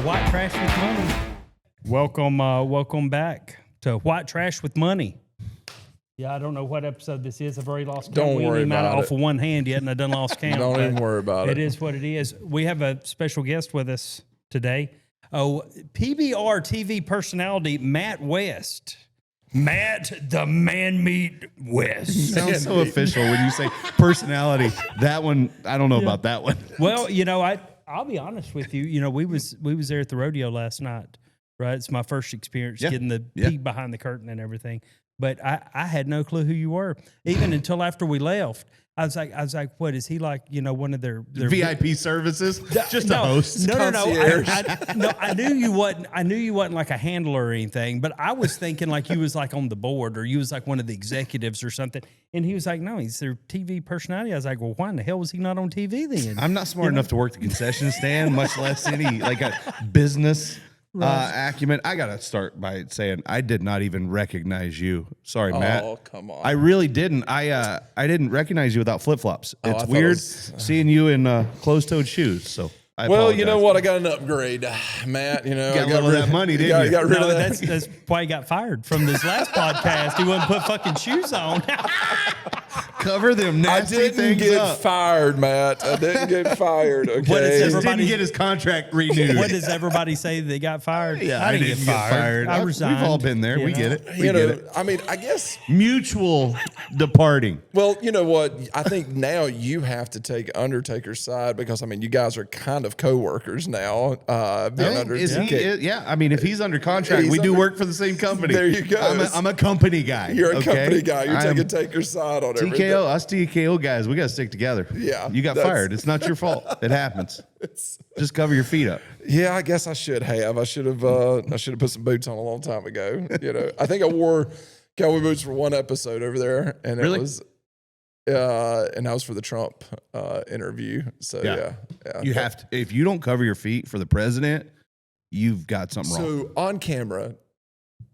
White Trash with Money. Welcome back to White Trash with Money. Yeah, I don't know what episode this is. I've already lost count. Don't worry about it. Off of one hand yet, and I done lost count. Don't even worry about it. It is what it is. We have a special guest with us today. Oh, PBR TV personality Matt West. Matt the Man Meat West. Sounds so official when you say personality. That one, I don't know about that one. Well, I'll be honest with you. You know, we was there at the rodeo last night, right? It's my first experience getting the peek behind the curtain and everything. But I had no clue who you were, even until after we left. I was like, what is he like? You know, one of their VIP services, just a host. No. I knew you wasn't. I knew you wasn't like a handler or anything. But I was thinking like you was like on the board, or you was like one of the executives or something. And he was like, no, he's their TV personality. I was like, well, why in the hell was he not on TV then? I'm not smart enough to work the concession stand, much less any like a business. Acumen. I gotta start by saying I did not even recognize you. Sorry, Matt. Oh, come on. I really didn't. I didn't recognize you without flip flops. It's weird seeing you in closed-toed shoes. So, I apologize. You know what? I got an upgrade, Matt. You know, got rid of that money, didn't you? Got rid of that. That's why he got fired from this last podcast. He wouldn't put fucking shoes on. Cover them nasty things up. I didn't get fired, Matt. I didn't get fired. Okay. Just didn't get his contract renewed. What does everybody say they got fired? Yeah, I didn't get fired. I resigned. We've all been there. We get it. We get it. I mean, I guess mutual departing. Well, you know what? I think now you have to take Undertaker's side because I mean, you guys are kind of co-workers now. Being under yeah, I mean, if he's under contract, we do work for the same company. There you go. I'm a company guy. You're a company guy. You're taking Taker's side on everything. TKO, us TKO guys, we got to stick together. Yeah, you got fired. It's not your fault. It happens. Just cover your feet up. Yeah, I guess I should have. I should have put some boots on a long time ago. You know, I think I wore cowboy boots for one episode over there, and it was. And that was for the Trump interview. So yeah. You have to. If you don't cover your feet for the president, you've got something wrong. So on camera,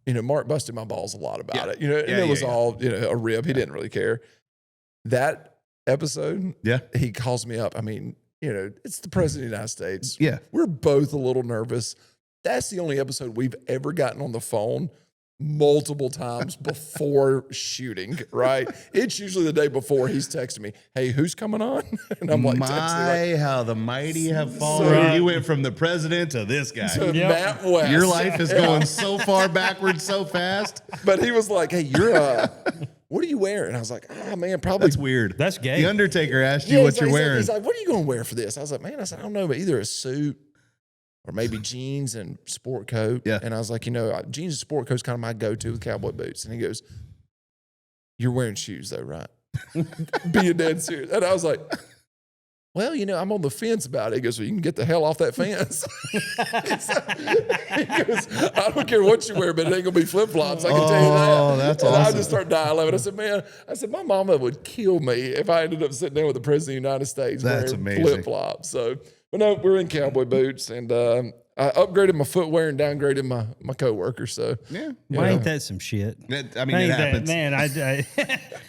you know, Mark busted my balls a lot about it. You know, and it was all a rib. He didn't really care. That episode, he calls me up. I mean, you know, it's the president of the United States. Yeah, we're both a little nervous. That's the only episode we've ever gotten on the phone multiple times before shooting, right? It's usually the day before he's texting me, hey, who's coming on? And I'm like, how the mighty have fallen. So, you went from the president to this guy. To Matt West. Your life is going so far backwards so fast. But he was like, hey, what are you wearing? I was like, man, probably. That's weird. That's gay. The Undertaker asked you what you're wearing. He's like, what are you going to wear for this? I was like, man, I don't know, but either a suit or maybe jeans and sport coat. Yeah. And I was like, you know, jeans and sport coat is kind of my go-to with cowboy boots. And he goes, you're wearing shoes though, right? Being dead serious. And I was like, well, you know, I'm on the fence about it. He goes, well, you can get the hell off that fence. He goes, I don't care what you wear, but it ain't going to be flip-flops. I can tell you that. Oh, that's awesome. And I just start dying laughing. I said, man, my mama would kill me if I ended up sitting there with the president of the United States wearing flip-flops. So, but no, we're in cowboy boots, and I upgraded my footwear and downgraded my coworker. So well, ain't that some shit? It happens. Man,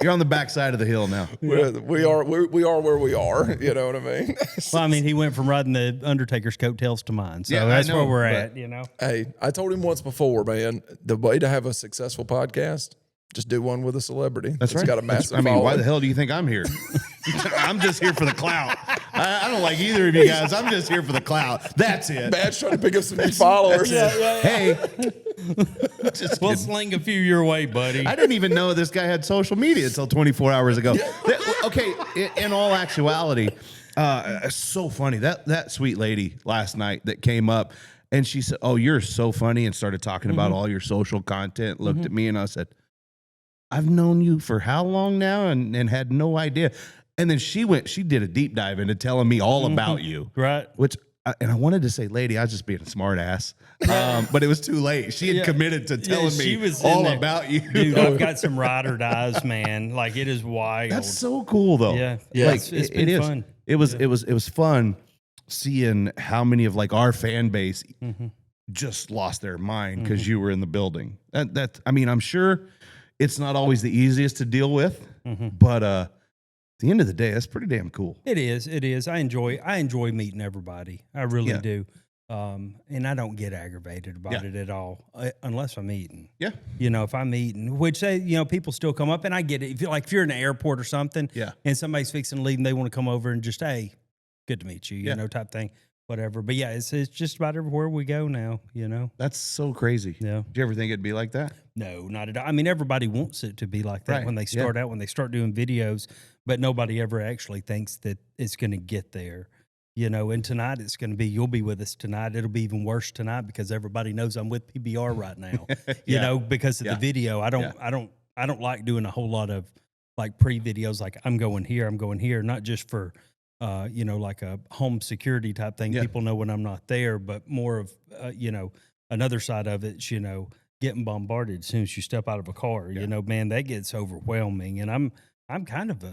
you're on the backside of the hill now. We are where we are. You know what I mean? Well, I mean, he went from riding the Undertaker's coattails to mine, so that's where we're at. You know. Hey, I told him once before, man, the way to have a successful podcast, just do one with a celebrity. That's right. Got a massive following. following. Why the hell do you think I'm here? I'm just here for the clout. I don't like either of you guys. I'm just here for the clout. That's it. Matt's trying to pick up some new followers. Hey, we'll sling a few your way, buddy. I didn't even know this guy had social media until 24 hours ago. Okay, in all actuality, so funny. That sweet lady last night that came up and she said, "Oh, you're so funny," and started talking about all your social content. Looked at me and I said, "I've known you for how long now?" and had no idea. And then she did a deep dive into telling me all about you. Right. And I wanted to say, lady, I was just being a smart ass. But it was too late. She had committed to telling me all about you. Dude, I've got some ride or dies, man. Like, it is wild. That's so cool, though. Yeah. Like, it's been fun. It was fun seeing how many of like our fan base just lost their mind because you were in the building. I mean, I'm sure it's not always the easiest to deal with, but the end of the day, that's pretty damn cool. It is. I enjoy meeting everybody. I really do. And I don't get aggravated about it at all, unless I'm eating. Yeah. You know, if I'm eating, which people still come up, and I get it. If you're in an airport or something, and somebody's fixing to leave, and they want to come over and just, hey, good to meet you, you know, type thing, whatever. But yeah, it's just about everywhere we go now. You know, that's so crazy. Yeah. Do you ever think it'd be like that? No, not at all. I mean, everybody wants it to be like that when they start out, when they start doing videos, but nobody ever actually thinks that it's going to get there. You know, and tonight it's going to be, you'll be with us tonight. It'll be even worse tonight because everybody knows I'm with PBR right now, you know, because of the video. I don't like doing a whole lot of like pre-videos. Like I'm going here, not just for, you know, like a home security type thing. People know when I'm not there, but more of, you know, another side of it's, you know, getting bombarded as soon as you step out of a car, you know, man, that gets overwhelming. And I'm kind of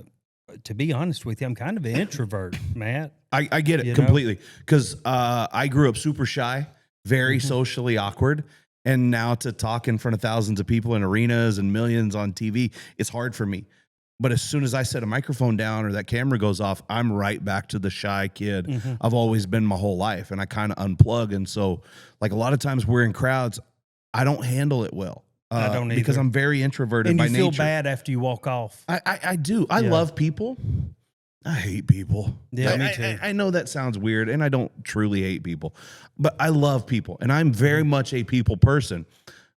to be honest with you, I'm kind of an introvert, Matt. I get it completely because I grew up super shy, very socially awkward. And now to talk in front of thousands of people in arenas and millions on TV, it's hard for me. But as soon as I set a microphone down or that camera goes off, I'm right back to the shy kid I've always been my whole life. And I kind of unplug. And so like a lot of times we're in crowds, I don't handle it well. I don't either. Because I'm very introverted by nature. And you feel bad after you walk off. I do. I love people. I hate people. Yeah, me too. I know that sounds weird, and I don't truly hate people, but I love people, and I'm very much a people person.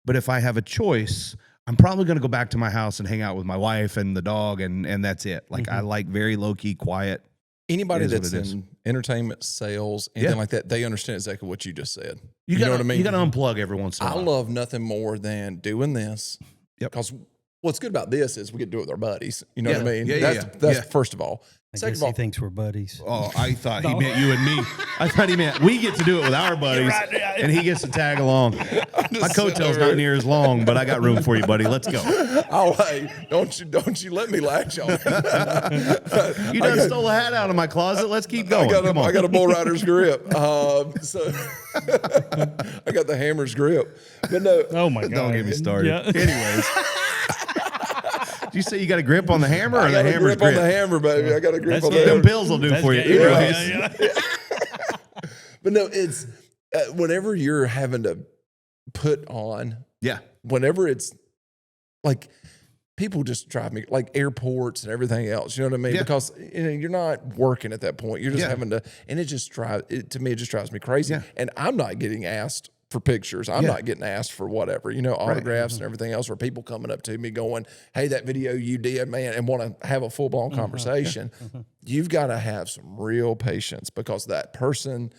But if I have a choice, I'm probably going to go back to my house and hang out with my wife and the dog, and that's it. Like I like very low-key, quiet. Anybody that's in entertainment, sales, anything like that, they understand exactly what you just said. You know what I mean? You got to unplug every once in a while. I love nothing more than doing this. Because what's good about this is we get to do it with our buddies. You know what I mean? That's first of all. Second of all, he thinks we're buddies. Oh, I thought he meant you and me. I thought he meant we get to do it with our buddies, and he gets to tag along. My coattail's not near as long, but I got room for you, buddy. Let's go. Oh, hey, don't you let me latch on. You done stole a hat out of my closet. Let's keep going. I got a bull rider's grip. So I got the hammer's grip. But no. Oh my God! Don't get me started. Yeah. Anyways. Did you say you got a grip on the hammer or the hammer's grip? On the hammer, baby. I got a grip on the hammer. Them pills will do for you. Anyways. But no, it's whenever you're having to put on. Yeah. Whenever it's like people just drive me like airports and everything else. You know what I mean? Yeah. Because you're not working at that point. You're just having to, and it just drives me crazy. Yeah. And I'm not getting asked for pictures. I'm not getting asked for whatever, autographs and everything else, or people coming up to me going, hey, that video you did, man, and want to have a full-blown conversation. You've got to have some real patience because that person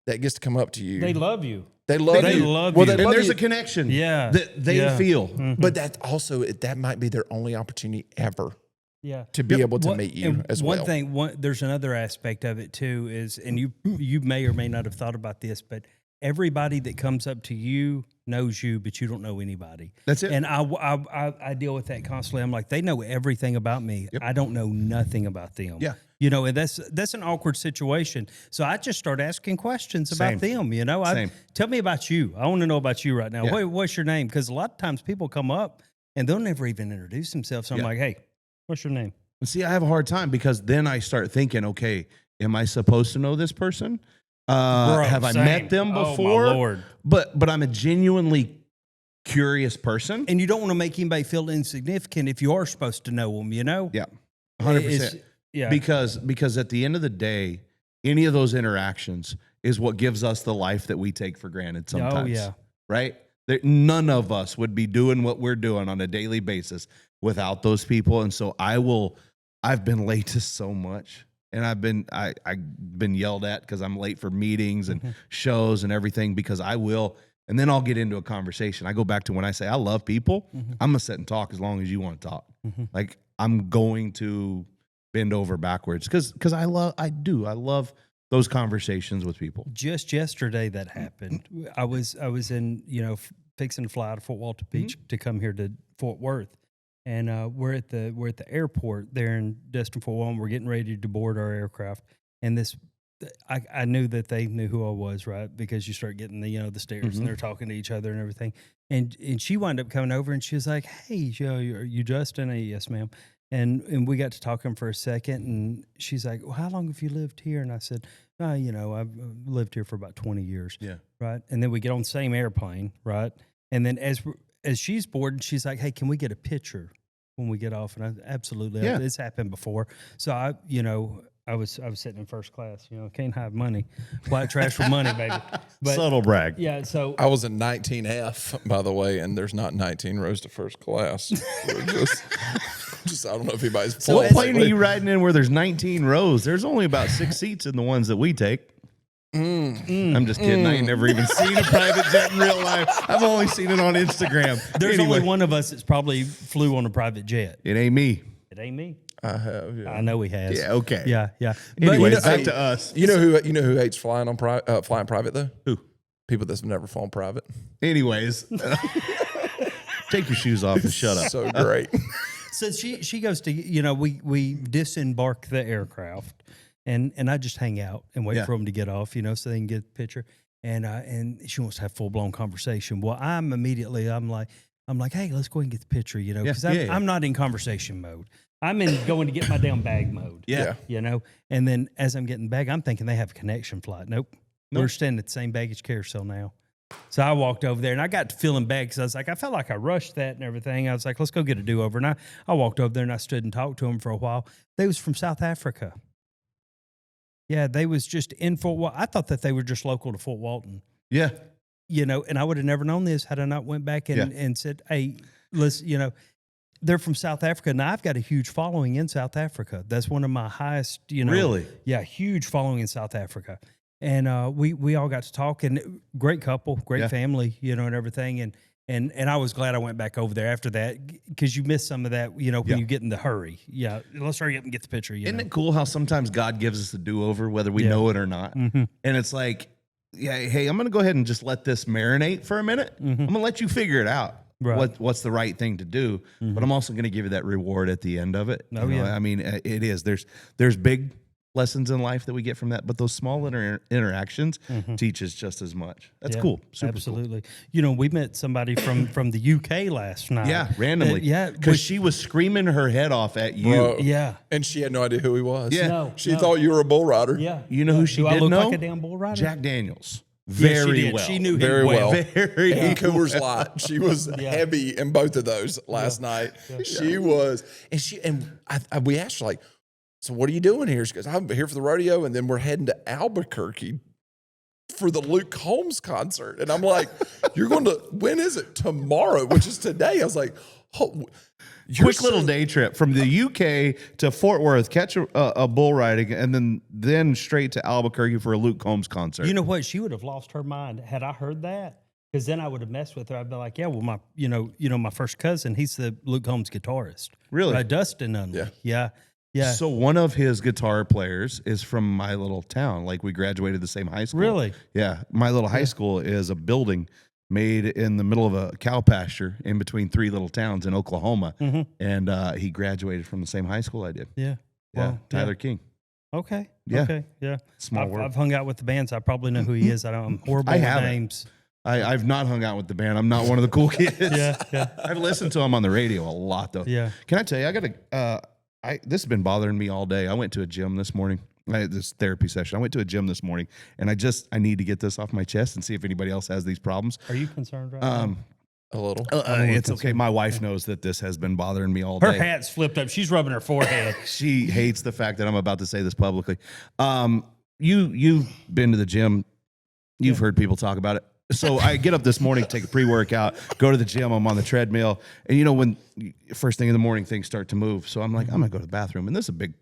that gets to come up to you. They love you. They love you. Well, and there's a connection that they feel. But that also, that might be their only opportunity ever. Yeah, to be able to meet you as well. There's another aspect of it too is, and you may or may not have thought about this, but everybody that comes up to you knows you, but you don't know anybody. That's it. And I deal with that constantly. I'm like, they know everything about me. Yep. I don't know nothing about them. Yeah. And that's an awkward situation. So I just start asking questions about them. Tell me about you. I want to know about you right now. Yeah. What's your name? Because a lot of times people come up and they'll never even introduce themselves. So I'm like, hey, what's your name? Well, see, I have a hard time because then I start thinking, okay, am I supposed to know this person? Have I met them before? Oh, my Lord. But I'm a genuinely curious person. And you don't want to make anybody feel insignificant if you are supposed to know them, Yeah, 100%. Yeah. Because at the end of the day, any of those interactions is what gives us the life that we take for granted sometimes. Oh, yeah. Right? None of us would be doing what we're doing on a daily basis without those people. And so I've been late to so much. And I've been yelled at because I'm late for meetings and shows and everything because I will. And then I'll get into a conversation. I go back to when I say I love people, I'm going to sit and talk as long as you want to talk. Like I'm going to bend over backwards because I love those conversations with people. Just yesterday that happened. I was in, fixing to fly out of Fort Walton Beach to come here to Fort Worth. And we're at the airport there in Destin, Fort Walton. We're getting ready to board our aircraft, and I knew that they knew who I was, right? Because you start getting the stares, and they're talking to each other and everything. And she wound up coming over, and she was like, "Hey, are you Justin?" Yes, ma'am. And we got to talking for a second, and she's like, well, how long have you lived here? And I said, I've lived here for about 20 years. Yeah. Right. And then we get on the same airplane. Right. And then as she's bored, she's like, hey, can we get a picture when we get off? And I absolutely, Yeah. it's happened before. So I was sitting in first class, can't hide money, white trash for money, baby. But Subtle brag. yeah. So I was in 19F, by the way, and there's not 19 rows to first class. So just I don't know if anybody's. So what plane are you riding in where there's 19 rows? There's only about 6 seats in the ones that we take. I'm just kidding. I ain't never even seen a private jet in real life. I've only seen it on Instagram. there's only one of us that's probably flew on a private jet. It ain't me. It ain't me. I have. Yeah. I know he has. Yeah, okay. Yeah, yeah. Anyways, back to us. You know who hates flying flying private though? Who? People that's never flown private. Anyways, take your shoes off and shut up. So great. So she goes to, we disembark the aircraft, and I just hang out and wait for them to get off, so they can get the picture. And she wants to have full blown conversation. Well, I'm like, hey, let's go ahead and get the picture, because I'm not in conversation mode. I'm in going to get my damn bag mode. Yeah. And then as I'm getting the bag, I'm thinking they have a connection flight. Nope. We're staying at the same baggage carousel now. So I walked over there, and I got to feeling bad because I was like, I felt like I rushed that and everything. I was like, let's go get a do-over. And I walked over there, and I stood and talked to them for a while. They was from South Africa. Yeah, they was just in Fort Walton. I thought that they were just local to Fort Walton. Yeah. And I would have never known this had I not went back and said, hey, listen, they're from South Africa. Now, I've got a huge following in South Africa. That's one of my highest, Really? Yeah, huge following in South Africa. And we all got to talk, and great couple, great family, and everything. And I was glad I went back over there after that, because you miss some of that, when you get in the hurry. Yeah, let's hurry up and get the picture. Isn't it cool how sometimes God gives us a do-over, whether we know it or not? Mm-hmm. And it's like, hey, I'm going to go ahead and just let this marinate for a minute. Mm-hmm. I'm going to let you figure it out. Right. What's the right thing to do? Mm-hmm. But I'm also going to give you that reward at the end of it. I mean, it is. There's big lessons in life that we get from that, but those small interactions teach us just as much. That's cool. Super absolutely. Cool. We met somebody from the UK last night. Yeah, randomly. Because she was screaming her head off at you. Bro. Yeah. And she had no idea who he was. Yeah. She thought you were a bull rider. Yeah. You know who she did know? I look like a damn bull rider? Jack Daniels. Very well. She knew him very well. Very and Coors Light. She was heavy in both of those last night. Yeah. She was, and we asked her, like, so what are you doing here? She goes, I'm here for the rodeo, and then we're heading to Albuquerque for the Luke Combs concert. And I'm like, you're going to, when is it? Tomorrow, which is today. I was like, quick little day trip from the UK to Fort Worth, catch a bull riding, and then straight to Albuquerque for a Luke Combs concert. You know what? She would have lost her mind had I heard that, because then I would have messed with her. I'd be like, yeah, well, my my first cousin, he's the Luke Combs guitarist. Really? Dustin Unley. Yeah. So one of his guitar players is from my little town. Like, we graduated the same high school. Really? Yeah. My little high school is a building made in the middle of a cow pasture in between 3 little towns in Oklahoma. Mm-hmm. And he graduated from the same high school I did. Yeah. Well, Tyler King. Okay. Yeah. Okay. Yeah. Small world. I've hung out with the bands. I probably know who he is. I'm horrible with names. I've not hung out with the band. I'm not one of the cool kids. Yeah. I've listened to him on the radio a lot, though. Yeah. Can I tell you, I got to, this has been bothering me all day. I went to a gym this morning. I had this therapy session. I went to a gym this morning, and I need to get this off my chest and see if anybody else has these problems. Are you concerned right now? A little. It's okay. My wife knows that this has been bothering me all day. Her hat's flipped up. She's rubbing her forehead. She hates the fact that I'm about to say this publicly. You've been to the gym. You've heard people talk about it. So I get up this morning, take a pre-workout, go to the gym. I'm on the treadmill. And when first thing in the morning, things start to move. So I'm like, I'm going to go to the bathroom. And this is a big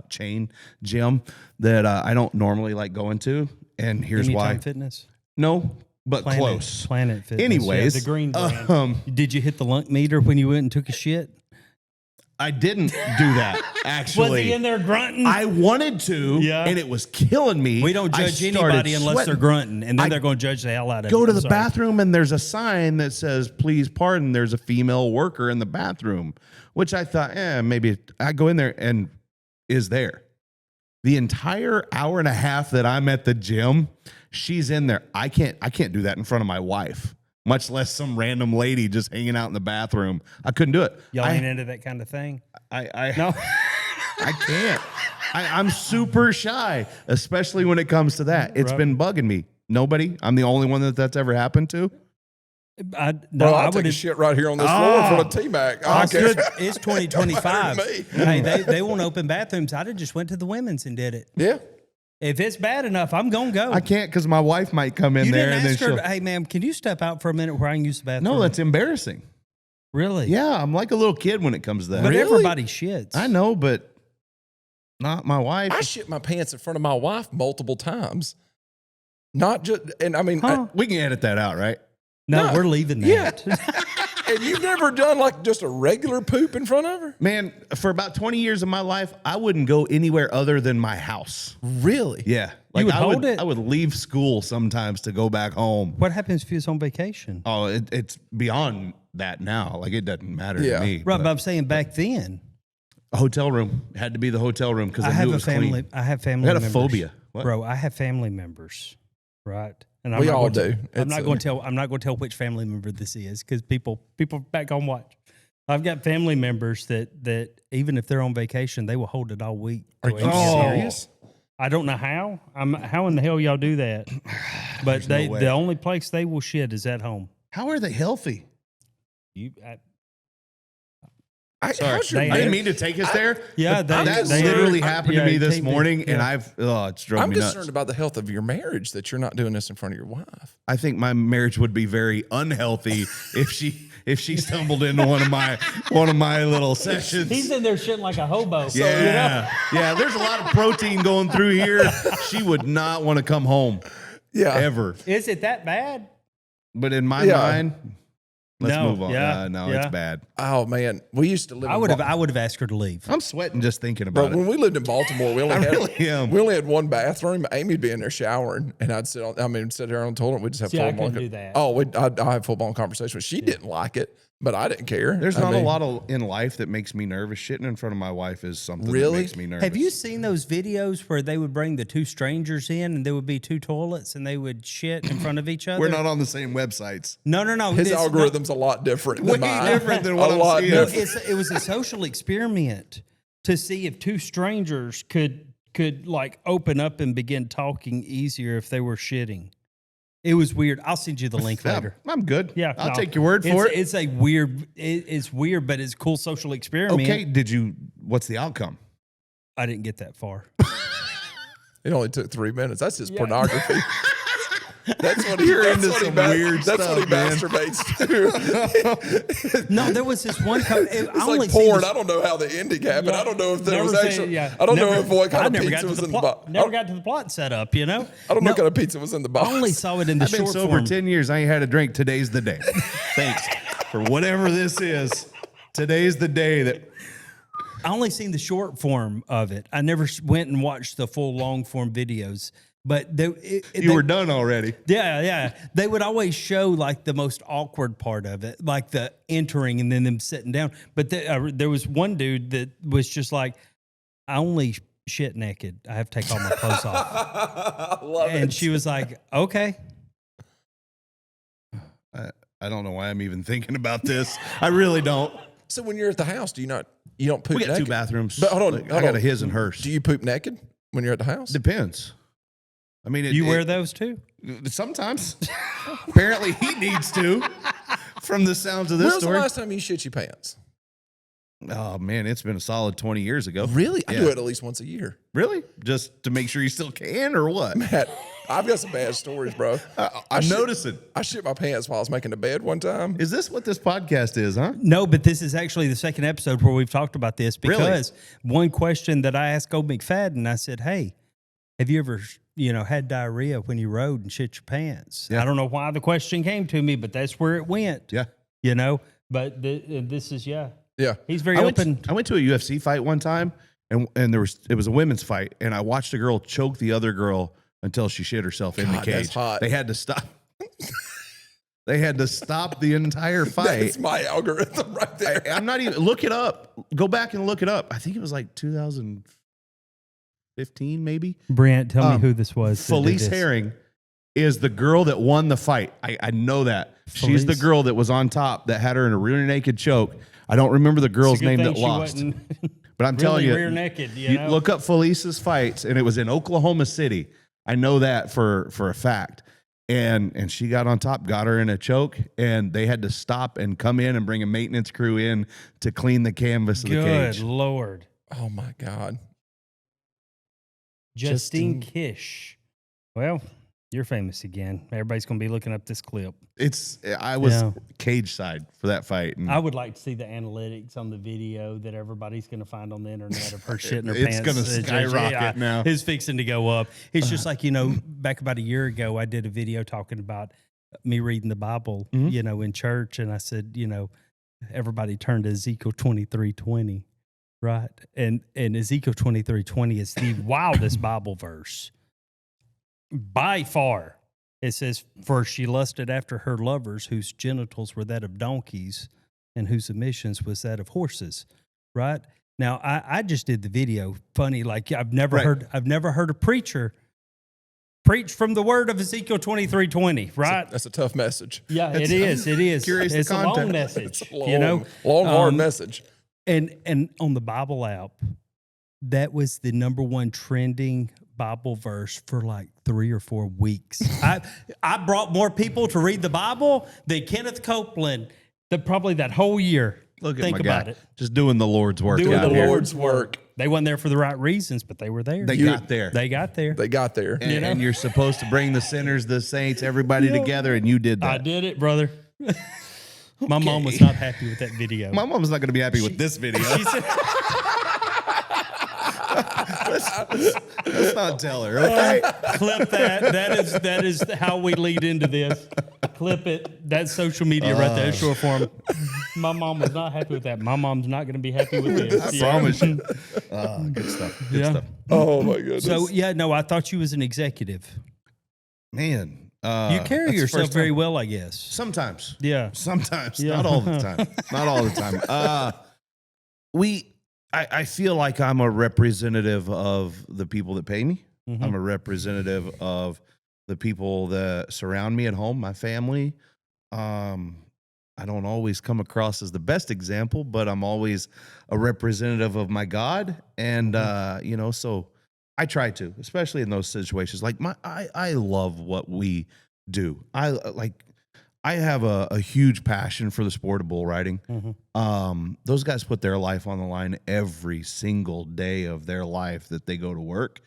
chain gym that I don't normally like going to. And here's Anytime why. Fitness? No, but close. Planet Fitness. Anyways. The green brand. Did you hit the lunk meter when you went and took a shit? I didn't do that, actually. Was he in there grunting? I wanted to, and it was killing me. We don't judge anybody unless they're grunting, and then they're going to judge the hell out of you. Go to the bathroom, and there's a sign that says, please pardon, there's a female worker in the bathroom, which I thought, maybe I go in there, and is there. The entire hour and a half that I'm at the gym, she's in there. I can't do that in front of my wife. much less some random lady just hanging out in the bathroom. I couldn't do it. Y'all ain't into that kind of thing? No. I can't. I'm super shy, especially when it comes to that. It's been bugging me. Nobody? I'm the only one that's ever happened to? I take a shit right here on this floor in front of T-Mac. It's 2025. Hey, they won't open bathrooms. I'd have just went to the women's and did it. Yeah. If it's bad enough, I'm going to go. I can't because my wife might come in there. Didn't ask her, hey, ma'am, can you step out for a minute where I can use the bathroom? No, that's embarrassing. Really? Yeah, I'm like a little kid when it comes to that. But everybody shits. I know, but not my wife. I shit my pants in front of my wife multiple times. Not just, and I mean, we can edit that out, right? No, we're leaving that. And you've never done like just a regular poop in front of her? Man, for about 20 years of my life, I wouldn't go anywhere other than my house. Really? Yeah. You would hold it? I would leave school sometimes to go back home. What happens if he was on vacation? Oh, it's beyond that now. Like, it doesn't matter to me. Right, but I'm saying back then. A hotel room. It had to be the hotel room because I have knew it was family. clean. I have family I got members. a phobia. What? Bro, I have family members, right? And We all do. I'm not going to tell which family member this is because people back home watch. I've got family members that even if they're on vacation, they will hold it all week. Are you serious? I don't know how. How in the hell y'all do that? But the only place they will shit is at home. How are they healthy? Sorry, I didn't mean to take us there. Yeah, that literally happened to me this morning, and it's drove me nuts. I'm concerned about the health of your marriage that you're not doing this in front of your wife. I think my marriage would be very unhealthy if she stumbled into one of my little sessions. He's in there shitting like a hobo. Yeah, yeah. There's a lot of protein going through here. She would not want to come home. Yeah, ever. Is it that bad? But in my mind. Let's move on. Yeah, it's bad. Oh man, we used to live. I would have asked her to leave. I'm sweating just thinking about it. When we lived in Baltimore, we only had one bathroom. Amy'd be in there showering, and I'd sit here on the toilet. We'd just have I couldn't do that. Oh, I have full blown conversation. She didn't like it, but I didn't care. There's not a lot in life that makes me nervous. Shitting in front of my wife is something that makes me nervous. Have you seen those videos where they would bring the two strangers in and there would be two toilets and they would shit in front of each other? We're not on the same websites. No. His algorithm's a lot different than mine. Different than what I'm seeing. It was a social experiment to see if two strangers could like open up and begin talking easier if they were shitting. It was weird. I'll send you the link later. I'm good. Yeah, I'll take your word for it. It's a weird. It's weird, but it's a cool social experiment. Okay. What's the outcome? I didn't get that far. It only took 3 minutes. That's just pornography. That's what weird stuff. That's what he masturbates to. No, there was this one. It's like porn. I don't know how the ending happened. I don't know if there was actually. I don't know if what kind of pizza was in the box. Never got to the plot set up. I don't know what kind of pizza was in the box. I only saw it in the short form. I've been sober 10 years. I ain't had a drink. Today's the day. Thanks for whatever this is. Today's the day that. I only seen the short form of it. I never went and watched the full long form videos. But you were done already. Yeah. They would always show like the most awkward part of it, like the entering and then them sitting down. But there was one dude that was just like, I only shit naked. I have to take all my clothes off. I love it. And she was like, okay. I don't know why I'm even thinking about this. I really don't. So when you're at the house, you don't poop naked? We got two bathrooms. But hold on. I got a his and hers. Do you poop naked when you're at the house? Depends. I mean, you wear those too? Sometimes. Apparently, he needs to. From the sounds of this story. When's the last time you shit your pants? Oh man, it's been a solid 20 years ago. Really? I do it at least once a year. Really? Just to make sure you still can, or what? Matt, I've got some bad stories, bro. I'm noticing. I shit my pants while I was making the bed one time. Is this what this podcast is, huh? No, but this is actually the second episode where we've talked about this because one question that I asked Old McFadden, I said, hey, have you ever had diarrhea when you rode and shit your pants? Yeah. I don't know why the question came to me, but that's where it went. Yeah. But this is, Yeah. He's very open. I went to a UFC fight one time, and it was a women's fight, and I watched a girl choke the other girl until she shit herself in the cage. That's hot. They had to stop. They had to stop the entire fight. That's my algorithm right there. I'm not even, look it up. Go back and look it up. I think it was like 2015, maybe. Brent, tell me who this was. Felice Herring is the girl that won the fight. I know that. She's the girl that was on top that had her in a rear naked choke. I don't remember the girl's name that lost. But I'm telling you, rear naked, you know? Look up Felice's fights, and it was in Oklahoma City. I know that for a fact. And she got on top, got her in a choke, and they had to stop and come in and bring a maintenance crew in to clean the canvas of the cage. Good Lord. Oh, my God. Justine Kish. Well, you're famous again. Everybody's going to be looking up this clip. I was cage side for that fight. And I would like to see the analytics on the video that everybody's going to find on the internet of her shitting her it's pants. It's going to skyrocket now. It's fixing to go up. It's just like, back about a year ago, I did a video talking about me reading the Bible, in church. And I said, everybody turned to Ezekiel 23:20, right? And Ezekiel 23:20 is the wildest Bible verse by far. It says, "For she lusted after her lovers, whose genitals were that of donkeys, and whose emissions was that of horses." Right now, I just did the video. Funny, like I've never heard a preacher preach from the word of Ezekiel 23:20. Right, that's a tough message. Yeah, it is. It's a long message. It's a long, hard message. And on the Bible app, that was the number one trending Bible verse for like 3 or 4 weeks. I brought more people to read the Bible than Kenneth Copeland probably that whole year. Think about it. Just doing the Lord's work. Doing the Lord's work. They weren't there for the right reasons, but they were there. They got there. They got there. And you're supposed to bring the sinners, the saints, everybody together, and you did that. I did it, brother. My mom was not happy with that video. My mom's not going to be happy with this video. She said, let's not tell her, okay? Clip that. That is how we lead into this. Clip it. That's social media right there. Short form. My mom was not happy with that. My mom's not going to be happy with this. I promise you. Good stuff. Good stuff. Oh, my goodness. So, I thought you was an executive. Man. You carry yourself very well, I guess. Sometimes. Yeah. Sometimes. Yeah. Not all the time. Not all the time. I feel like I'm a representative of the people that pay me. Mm-hmm. I'm a representative of the people that surround me at home, my family. I don't always come across as the best example, but I'm always a representative of my God. And, so I try to, especially in those situations. Like I love what we do. I have a huge passion for the sport of bull riding. Mm-hmm. Those guys put their life on the line every single day of their life that they go to work.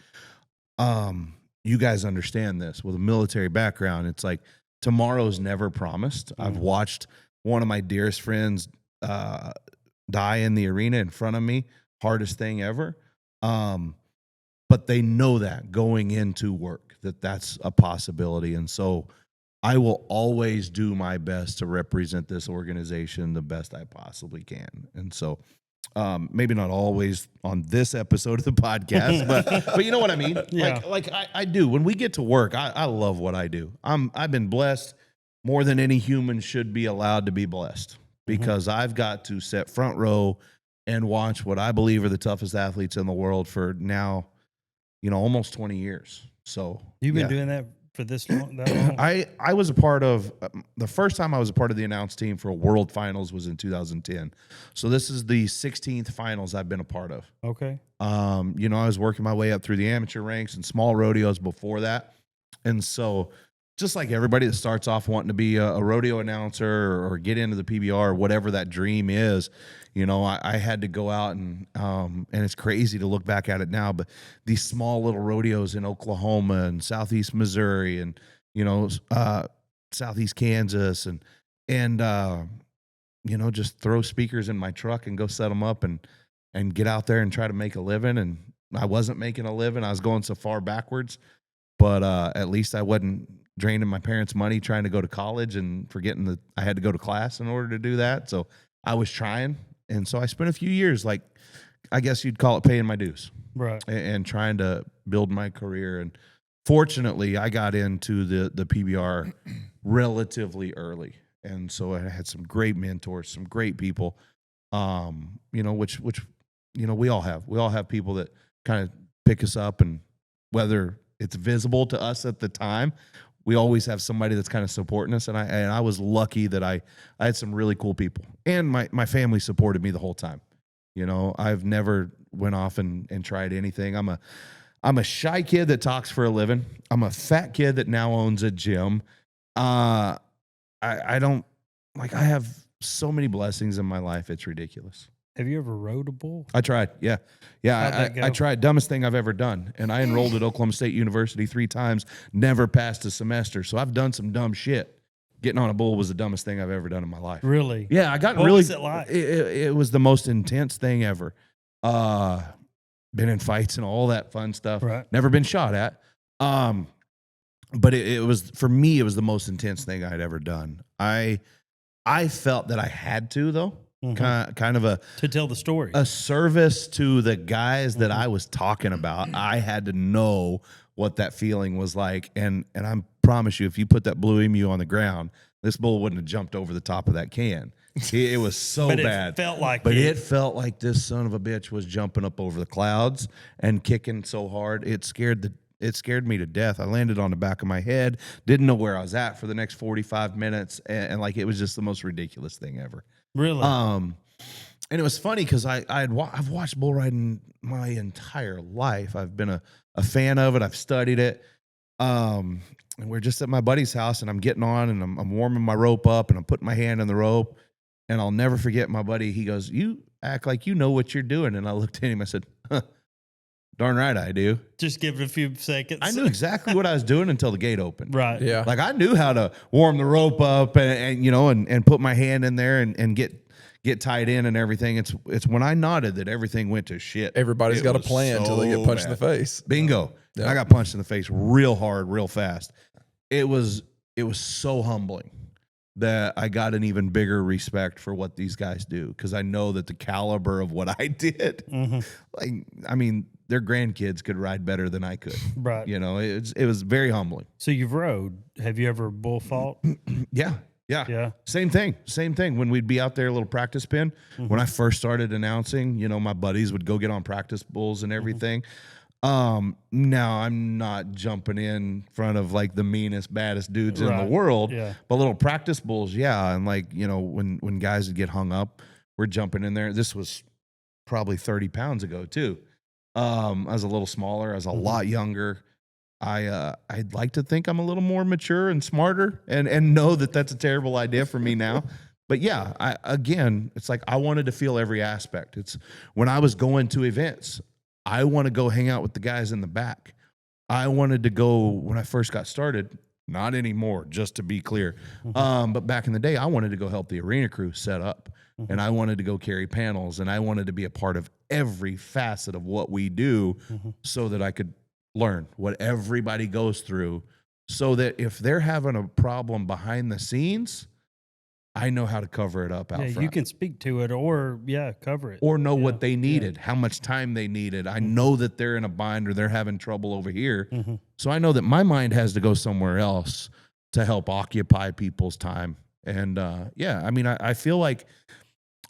You guys understand this with a military background. It's like tomorrow's never promised. Mm-hmm. I've watched one of my dearest friends die in the arena in front of me. Hardest thing ever. But they know that going into work, that's a possibility. And so I will always do my best to represent this organization the best I possibly can. And so maybe not always on this episode of the podcast, but you know what I mean? Yeah. Like I do. When we get to work, I love what I do. I've been blessed more than any human should be allowed to be blessed, because I've got to sit front row and watch what I believe are the toughest athletes in the world for now, almost 20 years. So you've been doing that for that long? I was a part of the first time I was a part of the announce team for a World Finals was in 2010. So this is the 16th finals I've been a part of. Okay. I was working my way up through the amateur ranks and small rodeos before that. And so just like everybody that starts off wanting to be a rodeo announcer or get into the PBR or whatever that dream is, I had to go out and it's crazy to look back at it now, but these small little rodeos in Oklahoma and Southeast Missouri and, Southeast Kansas and just throw speakers in my truck and go set them up and get out there and try to make a living. And I wasn't making a living. I was going so far backwards, but at least I wasn't draining my parents' money trying to go to college and forgetting that I had to go to class in order to do that. So I was trying. And so I spent a few years, like, I guess you'd call it paying my dues. Right. And trying to build my career. And fortunately, I got into the PBR relatively early. And so I had some great mentors, some great people, which we all have. We all have people that kind of pick us up, and whether it's visible to us at the time, we always have somebody that's kind of supporting us. And I was lucky that I had some really cool people, and my family supported me the whole time. You know, I've never went off and tried anything. I'm a shy kid that talks for a living. I'm a fat kid that now owns a gym. I don't like, I have so many blessings in my life. It's ridiculous. Have you ever rode a bull? I tried. Yeah. I tried. Dumbest thing I've ever done. And I enrolled at Oklahoma State University 3 times, never passed a semester. So I've done some dumb shit. Getting on a bull was the dumbest thing I've ever done in my life. Really? Yeah. I got what really, was it like? It was the most intense thing ever. Been in fights and all that fun stuff. Right. Never been shot at. But it was, for me, it was the most intense thing I'd ever done. I felt that I had to, though. Kind of to tell the story, a service to the guys that I was talking about. I had to know what that feeling was like, and I promise you, if you put that blue emu on the ground, this bull wouldn't have jumped over the top of that can. It was so but bad. It felt like this son of a bitch was jumping up over the clouds and kicking so hard it scared me to death. I landed on the back of my head, didn't know where I was at for the next 45 minutes, and like, it was just the most ridiculous thing ever. Really? And it was funny because I've watched bull riding my entire life. I've been a fan of it. I've studied it. And we're just at my buddy's house, and I'm getting on, and I'm warming my rope up, and I'm putting my hand in the rope, and I'll never forget my buddy. He goes, "You act like you know what you're doing." And I looked at him. I said, "Huh, darn right I do." Just give it a few seconds. I knew exactly what I was doing until the gate opened. Right. Yeah. Like, I knew how to warm the rope up and you know, and put my hand in there and get tied in and everything. It's when I nodded that everything went to shit. Everybody's got a plan until they get punched in the face. Bingo. Yeah. I got punched in the face real hard, real fast. It was so humbling that I got an even bigger respect for what these guys do, because I know that the caliber of what I did, like, I mean, their grandkids could ride better than I could. Right. You know, it was very humbling. So you've rode. Have you ever bull fought? Yeah. Same thing. When we'd be out there, a little practice pen. When I first started announcing, you know, my buddies would go get on practice bulls and everything. Now I'm not jumping in front of like the meanest, baddest dudes in the world, but little practice bulls. Yeah. And like, you know, when guys would get hung up, we're jumping in there. This was probably 30 pounds ago too. I was a little smaller. I was a lot younger. I'd like to think I'm a little more mature and smarter, and know that that's a terrible idea for me now. But yeah, again, it's like, I wanted to feel every aspect. It's when I was going to events, I want to go hang out with the guys in the back. I wanted to go when I first got started, not anymore, just to be clear. But back in the day, I wanted to go help the arena crew set up, and I wanted to go carry panels, and I wanted to be a part of every facet of what we do, so that I could learn what everybody goes through, so that if they're having a problem behind the scenes, I know how to cover it up out front. You can speak to it, or cover it, or know what they needed, how much time they needed. I know that they're in a bind or they're having trouble over here. So I know that my mind has to go somewhere else to help occupy people's time. And I mean, I feel like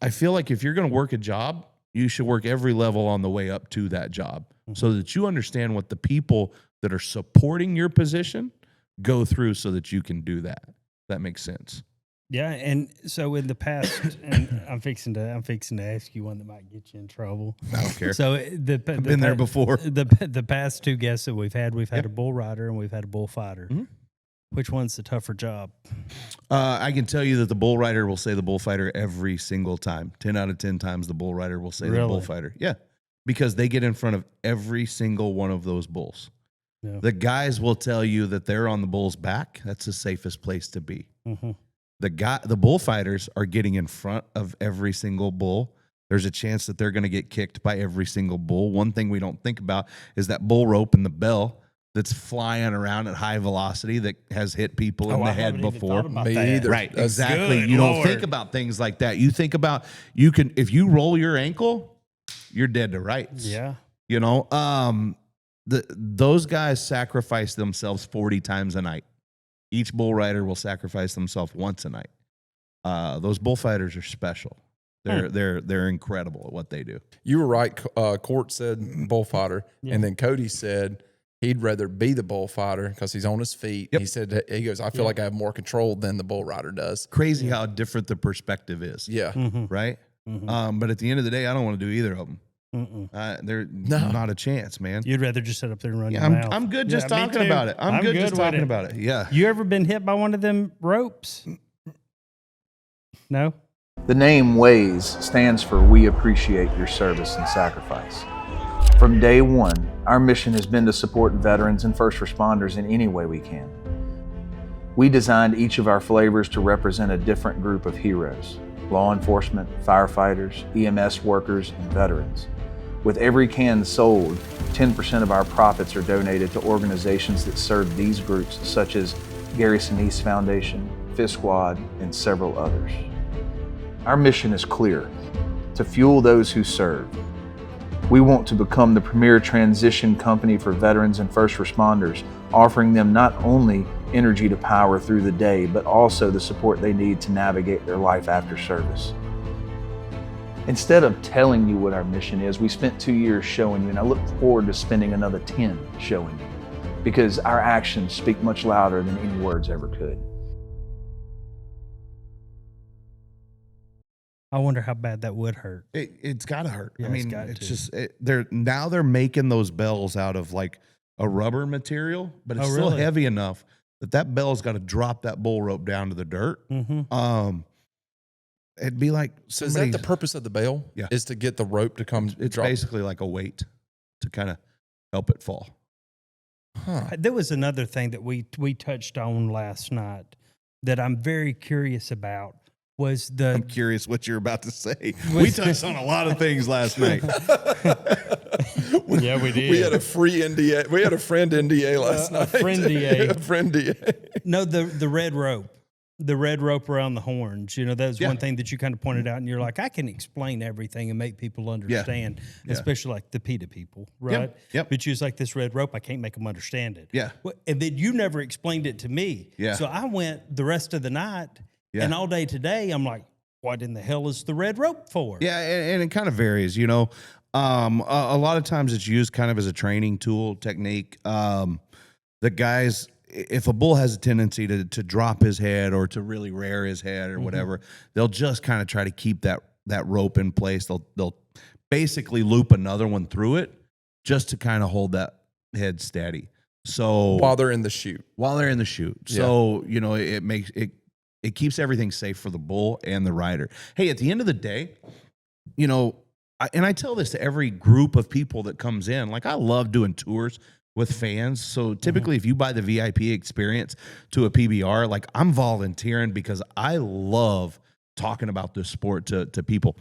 if you're going to work a job, you should work every level on the way up to that job, so that you understand what the people that are supporting your position go through, so that you can do that. That makes sense. Yeah, and so in the past, and I'm fixing to ask you one that might get you in trouble. I don't care. So I've been there before. The past 2 guests that we've had a bull rider and we've had a bullfighter. Which one's the tougher job? I can tell you that the bull rider will say the bullfighter every single time. 10 out of 10 times the bull rider will say the bullfighter. Yeah, because they get in front of every single one of those bulls. Yeah. The guys will tell you that they're on the bull's back. That's the safest place to be. The bullfighters are getting in front of every single bull. There's a chance that they're going to get kicked by every single bull. One thing we don't think about is that bull rope and the bell that's flying around at high velocity that has hit people in the head before. Me either. Right, exactly. You don't think about things like that. You think about, if you roll your ankle, you're dead to rights. Yeah. You know, those guys sacrifice themselves 40 times a night. Each bull rider will sacrifice themselves once a night. Those bullfighters are special. They're incredible at what they do. You were right. Court said bullfighter, and then Cody said he'd rather be the bullfighter because he's on his feet. Yep. He said, he goes, I feel like I have more control than the bull rider does. Crazy how different the perspective is. Yeah. Right. But at the end of the day, I don't want to do either of them. They're not a chance, man. You'd rather just sit up there and run your mouth. I'm good just talking about it. I'm good just talking about it. Yeah. You ever been hit by one of them ropes? No? The name WAYS stands for We Appreciate Your Service and Sacrifice. From day one, our mission has been to support veterans and first responders in any way we can. We designed each of our flavors to represent a different group of heroes: law enforcement, firefighters, EMS workers, and veterans. With every can sold, 10% of our profits are donated to organizations that serve these groups, such as Gary Sinise Foundation, Fifth Squad, and several others. Our mission is clear: to fuel those who serve. We want to become the premier transition company for veterans and first responders, offering them not only energy to power through the day, but also the support they need to navigate their life after service. Instead of telling you what our mission is, we spent 2 years showing you, and I look forward to spending another 10 showing you, because our actions speak much louder than any words ever could. I wonder how bad that would hurt. It's got to hurt. Yeah, I mean, it's just they're making those bells out of like a rubber material, but it's still heavy enough that bell's got to drop that bull rope down to the dirt. It'd be like, so is that the purpose of the bell? Yeah. Is to get the rope to come It's drop? basically like a weight to kind of help it fall. There was another thing that we touched on last night that I'm very curious about. I'm curious what you're about to say. We touched on a lot of things last night. Yeah, we did. We had a free NDA. We had a friend NDA last night. A friend DA. A friend DA. No, the red rope. The red rope around the horns. You know, that was one thing that you kind of pointed out, and you're like, I can explain everything and make people understand, especially like the PETA people, right? Yep. But you was like, this red rope, I can't make them understand it. Yeah. And then you never explained it to me. Yeah. So I went the rest of the night, and all day today, I'm like, what in the hell is the red rope for? Yeah, and it kind of varies, you know. A lot of times it's used kind of as a training tool, technique. The guys, if a bull has a tendency to drop his head or to really rear his head or whatever, they'll just kind of try to keep that rope in place. They'll basically loop another one through it just to kind of hold that head steady. So while they're in the chute. So, you know, it keeps everything safe for the bull and the rider. Hey, at the end of the day, you know, I tell this to every group of people that comes in. Like, I love doing tours with fans. So typically, if you buy the VIP experience to a PBR, like, I'm volunteering because I love talking about this sport to people.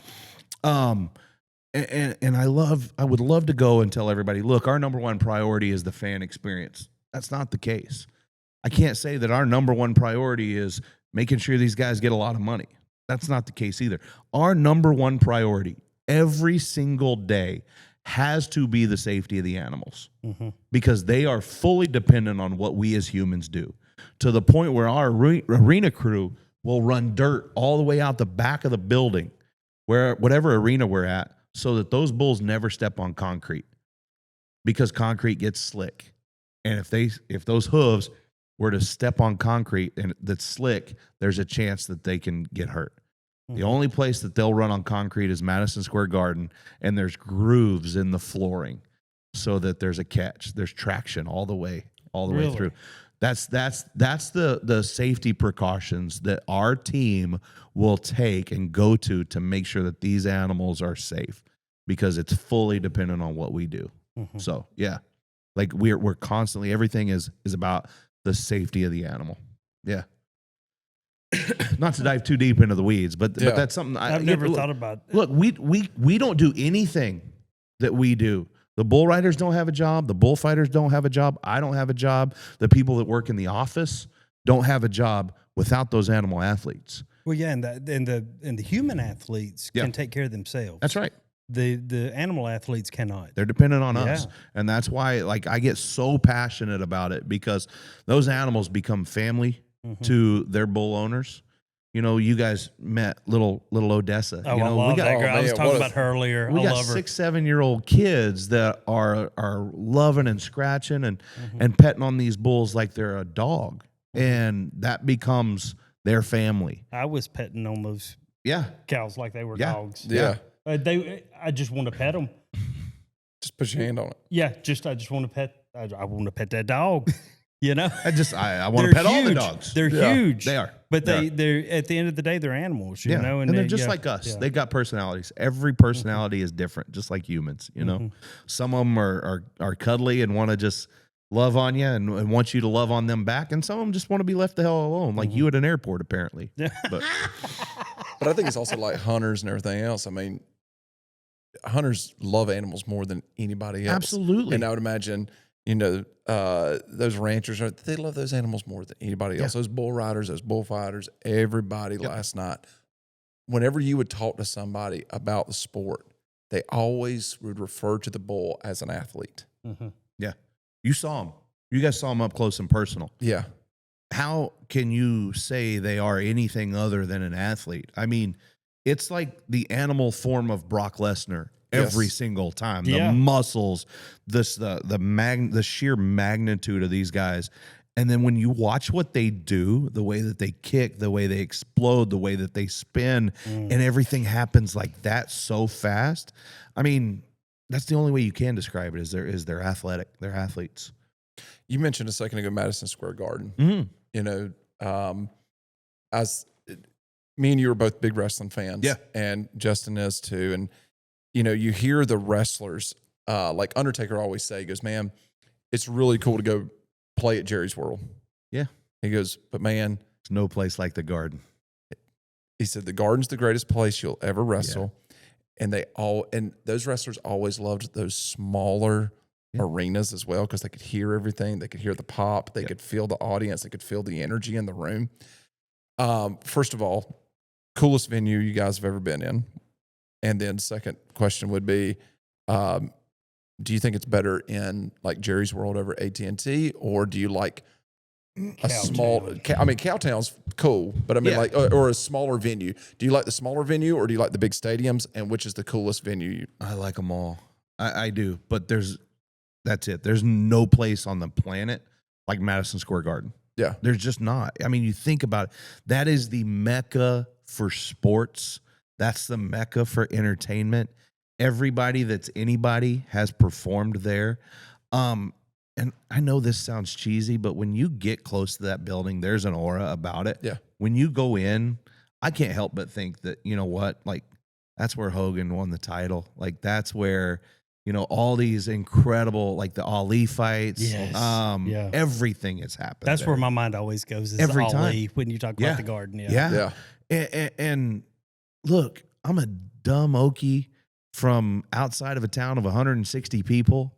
And I would love to go and tell everybody, look, our number one priority is the fan experience. That's not the case. I can't say that our number one priority is making sure these guys get a lot of money. That's not the case either. Our number one priority every single day has to be the safety of the animals, because they are fully dependent on what we as humans do, to the point where our arena crew will run dirt all the way out the back of the building, whatever arena we're at, so that those bulls never step on concrete, because concrete gets slick. And if those hooves were to step on concrete and that's slick, there's a chance that they can get hurt. The only place that they'll run on concrete is Madison Square Garden, and there's grooves in the flooring so that there's a catch. There's traction all the way through. That's the safety precautions that our team will take and go to make sure that these animals are safe, because it's fully dependent on what we do. So yeah, like we're constantly, everything is about the safety of the animal. Yeah. Not to dive too deep into the weeds, but that's something I've never thought about. Look, we don't do anything that we do. The bull riders don't have a job. The bullfighters don't have a job. I don't have a job. The people that work in the office don't have a job without those animal athletes. Well, yeah, and the human athletes can take care of themselves. That's right. The animal athletes cannot. They're dependent on us. And that's why, like, I get so passionate about it, because those animals become family to their bull owners. You know, you guys met little Odessa. Oh, you know, I love we got, that girl. I was man, talking what about her earlier. we I got love her. 6, 7-year-old kids that are loving and scratching and petting on these bulls like they're a dog, and that becomes their family. I was petting on those Yeah, cows like they were Yeah. dogs. Yeah. I just want to pet them. Just put your hand on it. Yeah, I just want to pet. I want to pet that dog. You know, I want They're to pet all the huge. dogs. They're Yeah. huge. They are. But They they're at the end of the day, they're animals. You know, and they're they- just yeah, like us. yeah. They got personalities. Every personality is different, just like humans. You know, some of them are cuddly and want to just love on you and want you to love on them back, and some of them just want to be left the hell alone, like you at an airport, apparently. Yeah. But But I think it's also like hunters and everything else. I mean, hunters love animals more than anybody else. Absolutely. And I would imagine, you know, those ranchers, they love those animals more than anybody else. Those bull riders, those bullfighters, everybody last night. Whenever you would talk to somebody about the sport, they always would refer to the bull as an athlete. yeah, you saw them. You guys saw them up close and personal. Yeah. How can you say they are anything other than an athlete? I mean, it's like the animal form of Brock Lesnar every Yes. single time. Yeah. The muscles, the sheer magnitude of these guys. And then when you watch what they do, the way that they kick, the way they explode, the way that they spin, and everything happens like that so fast. I mean, that's the only way you can describe it is they're athletic. They're athletes. You mentioned a second ago Madison Square Garden. Mm-hmm. You know, as me and you are both big wrestling fans. Yeah. And Justin is too. And, you know, you hear the wrestlers, like Undertaker always say, he goes, man, it's really cool to go play at Jerry's World. Yeah. He goes, but man, There's no place like the Garden. he said, the Garden's the greatest place you'll ever wrestle. And those wrestlers always loved those smaller arenas as well, because they could hear everything. They could hear the pop. They could feel the audience. They could feel the energy in the room. First of all, coolest venue you guys have ever been in. And then second question would be, do you think it's better in like Jerry's World over AT&T, or do you like a small, I mean, Cowtown's cool, but I mean like, or a smaller venue. Do you like the smaller venue or do you like the big stadiums, and which is the coolest venue? I like them all. I do, but that's it. There's no place on the planet like Madison Square Garden. Yeah. There's just not. I mean, you think about it. That is the mecca for sports. That's the mecca for entertainment. Everybody that's anybody has performed there. And I know this sounds cheesy, but when you get close to that building, there's an aura about it. Yeah. When you go in, I can't help but think that, you know what, like that's where Hogan won the title. Like that's where, you know, all these incredible, like the Ali fights, everything has happened. That's there. where my mind always goes. Is Every Ali time. when you talk about the Garden. Yeah. And look, I'm a dumb Okie from outside of a town of 160 people.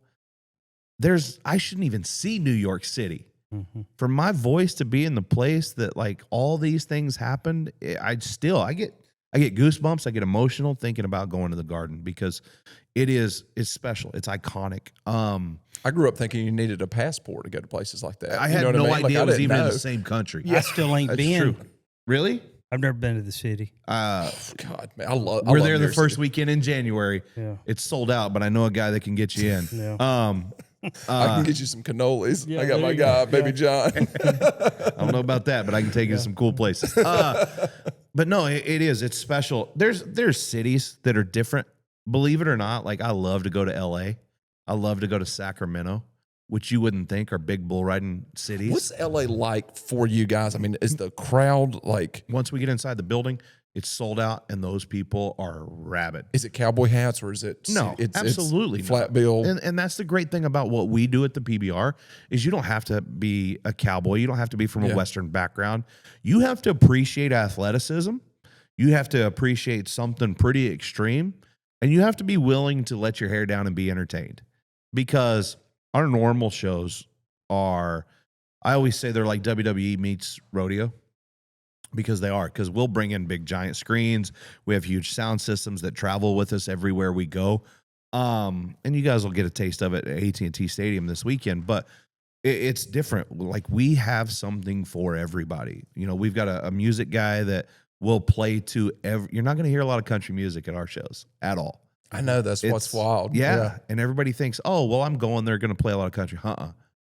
I shouldn't even see New York City. Mm-hmm. For my voice to be in the place that like all these things happened, I get goosebumps. I get emotional thinking about going to the Garden because it's special. It's iconic. I grew up thinking you needed a passport to go to places like that. I You had know what no I mean? idea Like, it was I didn't even in know. the same country. I still ain't That's been. true. Really? I've never been to the city. God, man, I love. We're I love there New the York first City. weekend in January. Yeah. It's sold out, but I know a guy that can get you in. Yeah. I can get you some cannolis. Yeah, I got there my you guy, go. Baby John. I don't know about that, but I can take you to some cool places. But no, it is. It's special. There's cities that are different. Believe it or not, like I love to go to LA. I love to go to Sacramento, which you wouldn't think are big bull riding cities. What's LA like for you guys? I mean, is the crowd like? Once we get inside the building, it's sold out, and those people are rabid. Is it cowboy hats or is it? No, absolutely it's flat not. bill. And that's the great thing about what we do at the PBR is you don't have to be a cowboy. You don't have to be from a Western background. You have to appreciate athleticism. You have to appreciate something pretty extreme, and you have to be willing to let your hair down and be entertained. Because our normal shows are, I always say they're like WWE meets rodeo. Because they are. Because we'll bring in big giant screens. We have huge sound systems that travel with us everywhere we go. And you guys will get a taste of it at AT&T Stadium this weekend. But it's different. Like we have something for everybody. You know, we've got a music guy that will play to you're not going to hear a lot of country music at our shows at all. I know that's what's wild. Yeah. And everybody thinks, oh, well, I'm going, they're going to play a lot of country.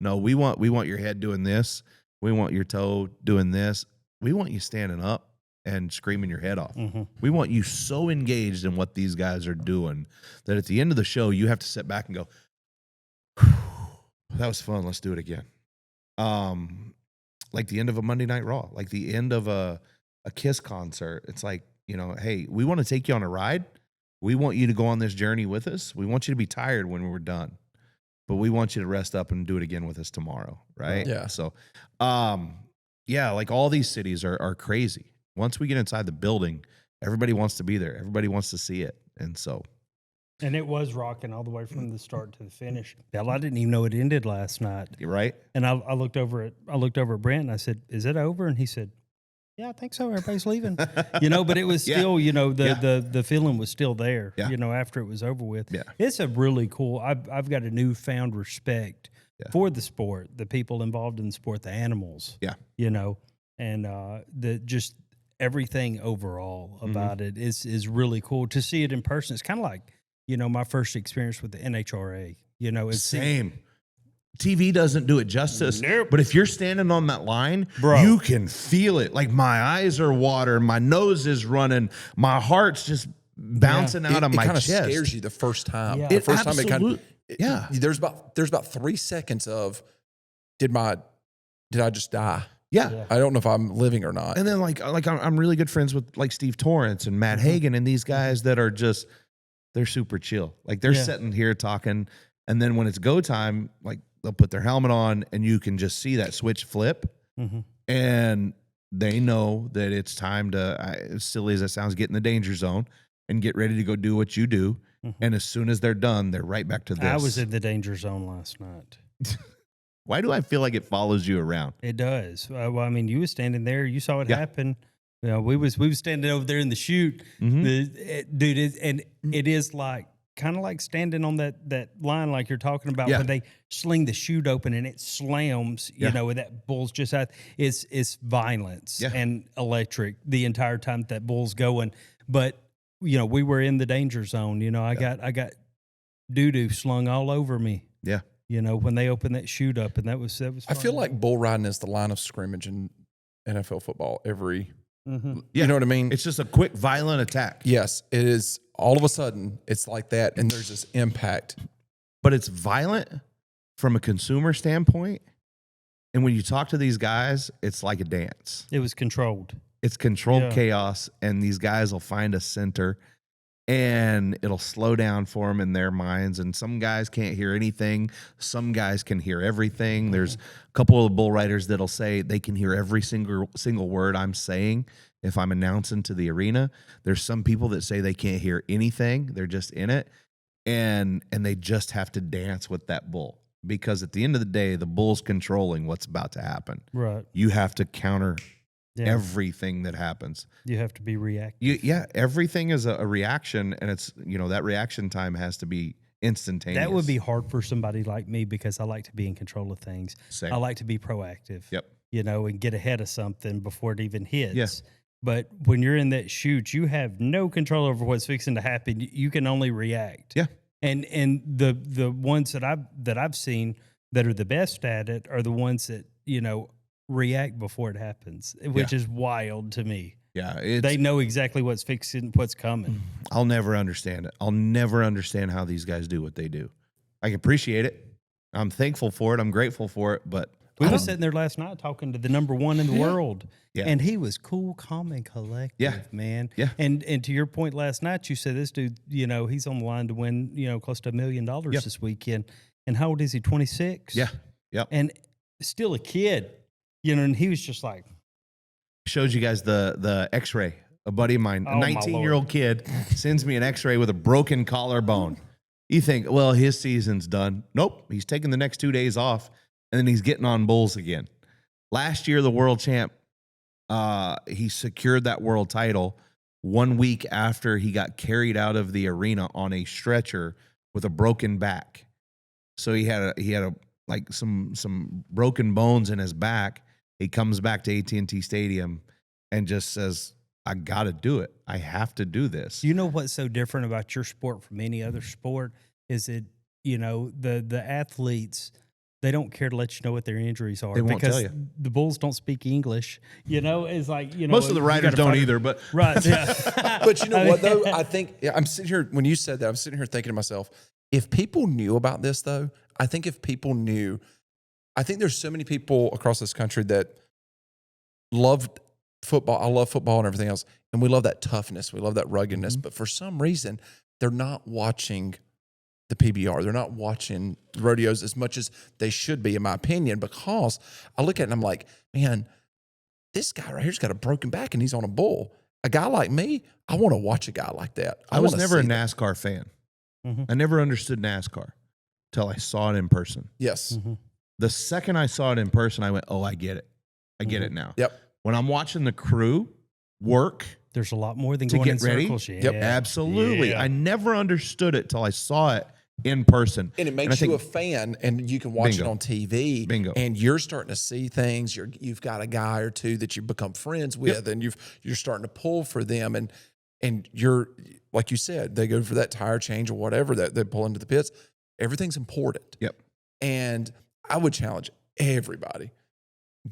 No, we want your head doing this. We want your toe doing this. We want you standing up and screaming your head off. Mm-hmm. We want you so engaged in what these guys are doing that at the end of the show, you have to sit back and go, that was fun. Let's do it again. Like the end of a Monday Night Raw, like the end of a Kiss concert. It's like, hey, we want to take you on a ride. We want you to go on this journey with us. We want you to be tired when we're done, but we want you to rest up and do it again with us tomorrow. Right. Yeah. So, like all these cities are crazy. Once we get inside the building, everybody wants to be there. Everybody wants to see it. And so. And it was rocking all the way from the start to the finish. Hell, I didn't even know it ended last night. You're right. And I looked over at Brent and I said, "Is it over?" And he said, "Yeah, I think so. Everybody's leaving." But it was still, the feeling was still there. Yeah. After it was over with. Yeah. It's a really cool. I've got a newfound respect for the sport, the people involved in the sport, the animals. Yeah. And the just everything overall about it is really cool to see it in person. It's kind of like, my first experience with the NHRA, it's same. TV doesn't do it justice. Nope. But if you're standing on that line, Bro. you can feel it. Like my eyes are watering, my nose is running, my heart's just bouncing out of my chest. It kind of scares you the first time. Yeah. The first time it kind of, there's about 3 seconds of, did I just die? Yeah. I don't know if I'm living or not. And then like I'm really good friends with like Steve Torrance and Matt Hagan and these guys that are just, they're super chill. Like they're sitting here talking. And then when it's go time, like they'll put their helmet on and you can just see that switch flip. Mm-hmm. And they know that it's time to, as silly as that sounds, get in the danger zone and get ready to go do what you do. Mm-hmm. And as soon as they're done, they're right back to this. I was in the danger zone last night. Why do I feel like it follows you around? It does. You were standing there. You saw it happen. We was standing over there in the chute. Mm-hmm. It is like kind of like standing on that line like you're talking about when they sling the chute open and it slams, and that bull's just out. It's violence and electric the entire time that bull's going. But, we were in the danger zone. I got doo-doo slung all over me. Yeah. When they opened that chute up, and that was fun. I feel like bull riding is the line of scrimmage in NFL football every. Mm-hmm. You know what I mean? It's just a quick, violent attack. Yes, it is. All of a sudden, it's like that, and there's this impact. But it's violent from a consumer standpoint. And when you talk to these guys, it's like a dance. It was controlled. It's controlled chaos, and these guys will find a center, and it'll slow down for them in their minds. And some guys can't hear anything. Some guys can hear everything. Mm-hmm. There's a couple of bull riders that'll say they can hear every single word I'm saying if I'm announcing to the arena. There's some people that say they can't hear anything. They're just in it. And they just have to dance with that bull. Because at the end of the day, the bull's controlling what's about to happen. Right. You have to counter everything that happens. You have to be reactive. Everything is a reaction, and it's, that reaction time has to be instantaneous. That would be hard for somebody like me because I like to be in control of things. Same. I like to be proactive. Yep. And get ahead of something before it even hits. Yeah. But when you're in that chute, you have no control over what's fixing to happen. You can only react. Yeah. And the ones that I've seen that are the best at it are the ones that, react before it happens, which is wild to me. Yeah. They know exactly what's fixing, what's coming. I'll never understand it. I'll never understand how these guys do what they do. I appreciate it. I'm thankful for it. I'm grateful for it. But we were sitting there last night talking to the number one in the world. Yeah. And he was cool, calm, and collective, man. Yeah. And to your point last night, you said this dude, he's on the line to win, close to $1 million this weekend. And how old is he? 26? Yeah. Yep. And still a kid, and he was just like. Showed you guys the X-ray. A buddy of mine, a Oh, my 19-year-old kid, sends me an X-ray with a broken collarbone. You think, well, his season's done. Nope. He's taking the next 2 days off, and then he's getting on bulls again. Last year, the world champ, he secured that world title 1 week after he got carried out of the arena on a stretcher with a broken back. So he had some broken bones in his back. He comes back to AT&T Stadium and just says, I got to do it. I have to do this. You know what's so different about your sport from any other sport is that, the athletes, they don't care to let you know what their injuries are. They won't because tell you. The bulls don't speak English. It's like, Most of the riders don't either, but right. Yeah. But you know what, though? I think I'm sitting here, when you said that, I'm sitting here thinking to myself, if people knew about this, though, I think if people knew, I think there's so many people across this country that love football. I love football and everything else. And we love that toughness. We love that ruggedness. But for some reason, they're not watching the PBR. They're not watching rodeos as much as they should be, in my opinion, because I look at it and I'm like, man, this guy right here's got a broken back and he's on a bull. A guy like me, I want to watch a guy like that. I was never a NASCAR fan. I never understood NASCAR till I saw it in person. Yes. The second I saw it in person, I went, oh, I get it. I get it now. Yep. When I'm watching the crew work, there's a lot more than to going get in ready. circles. Yep, absolutely. Yeah. I never understood it till I saw it in person. And it makes you a fan, and you can watch it on TV. Bingo. And you're starting to see things. You've got a guy or two that you become friends with, and you're starting to pull for them. And you're, like you said, they go for that tire change or whatever that they pull into the pits. Everything's important. Yep. And I would challenge everybody,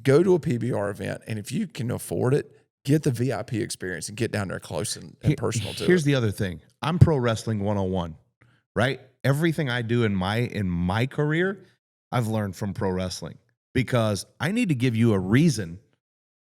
go to a PBR event, and if you can afford it, get the VIP experience and get down there close and personal to it. Here's the other thing. I'm Pro Wrestling 101, right? Everything I do in my career, I've learned from pro wrestling, because I need to give you a reason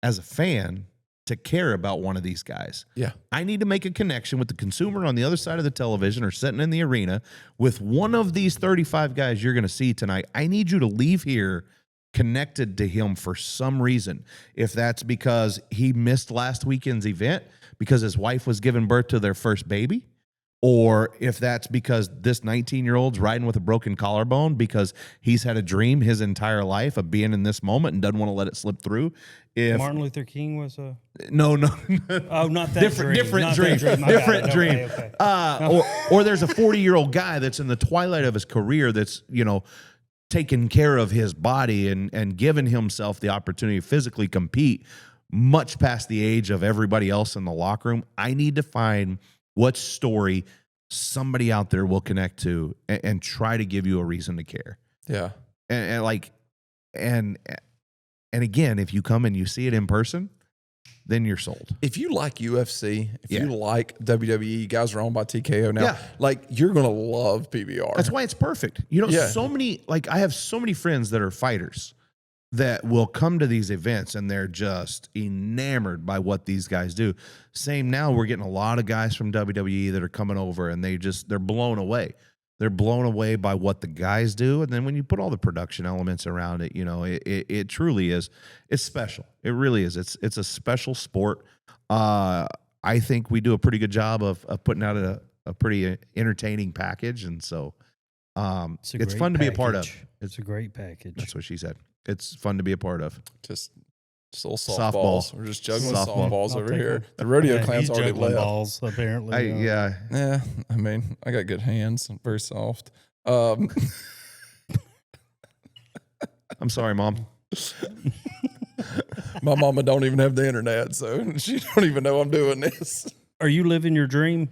as a fan to care about one of these guys. Yeah. I need to make a connection with the consumer on the other side of the television or sitting in the arena with one of these 35 guys you're going to see tonight. I need you to leave here connected to him for some reason. If that's because he missed last weekend's event because his wife was giving birth to their first baby, or if that's because this 19-year-old's riding with a broken collarbone because he's had a dream his entire life of being in this moment and doesn't want to let it slip through. If Martin Luther King was a... No. Oh, not that different dream. Different dream. Okay. Or there's a 40-year-old guy that's in the twilight of his career that's, taking care of his body and giving himself the opportunity to physically compete much past the age of everybody else in the locker room. I need to find what story somebody out there will connect to and try to give you a reason to care. Yeah. And again, if you come and you see it in person, then you're sold. If you like UFC, if you like WWE, you guys are owned by TKO now, you're going to love PBR. That's why it's perfect. So many, I have so many friends that are fighters that will come to these events and they're just enamored by what these guys do. Same now, we're getting a lot of guys from WWE that are coming over and they're blown away. They're blown away by what the guys do. And then when you put all the production elements around it, it truly is. It's special. It really is. It's a special sport. I think we do a pretty good job of putting out a pretty entertaining package. And so it's fun to be a part of. It's a great package. That's what she said. It's fun to be a part of. Just little softballs. We're just juggling softballs over here. Them. The rodeo clan's already left. Balls, apparently. Yeah, I mean, I got good hands. I'm very soft. I'm sorry, Mom. My mama don't even have the internet, so she don't even know I'm doing this. Are you living your dream?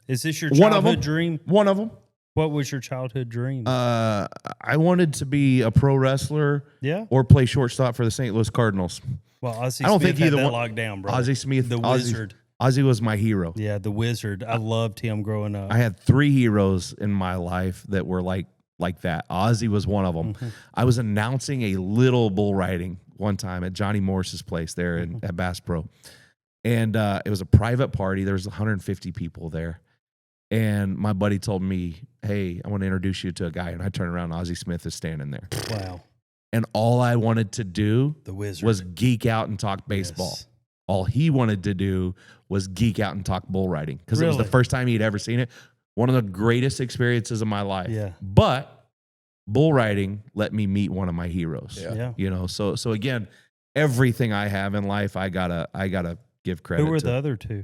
Is this your childhood dream? One of them. What was your childhood dream? I wanted to be a pro wrestler, or play shortstop for the St. Louis Cardinals. Well, Ozzie I don't Smith think either had that one locked down, bro. Ozzie Smith, the wizard. Ozzie was my hero. Yeah, the wizard. I loved him growing up. I had 3 heroes in my life that were like that. Ozzie was one of them. I was announcing a little bull riding one time at Johnny Morris's place there at Bass Pro, and it was a private party. There was 150 people there. And my buddy told me, hey, I want to introduce you to a guy. And I turned around, Ozzie Smith is standing there. Wow. And all I wanted to do was geek out and talk baseball. Yes. All he wanted to do was geek out and talk bull riding because it was the first time he'd ever seen it. One of the greatest experiences of my life. Yeah. But bull riding let me meet one of my heroes. Yeah. So again, everything I have in life, I gotta give credit to. Who were the other 2?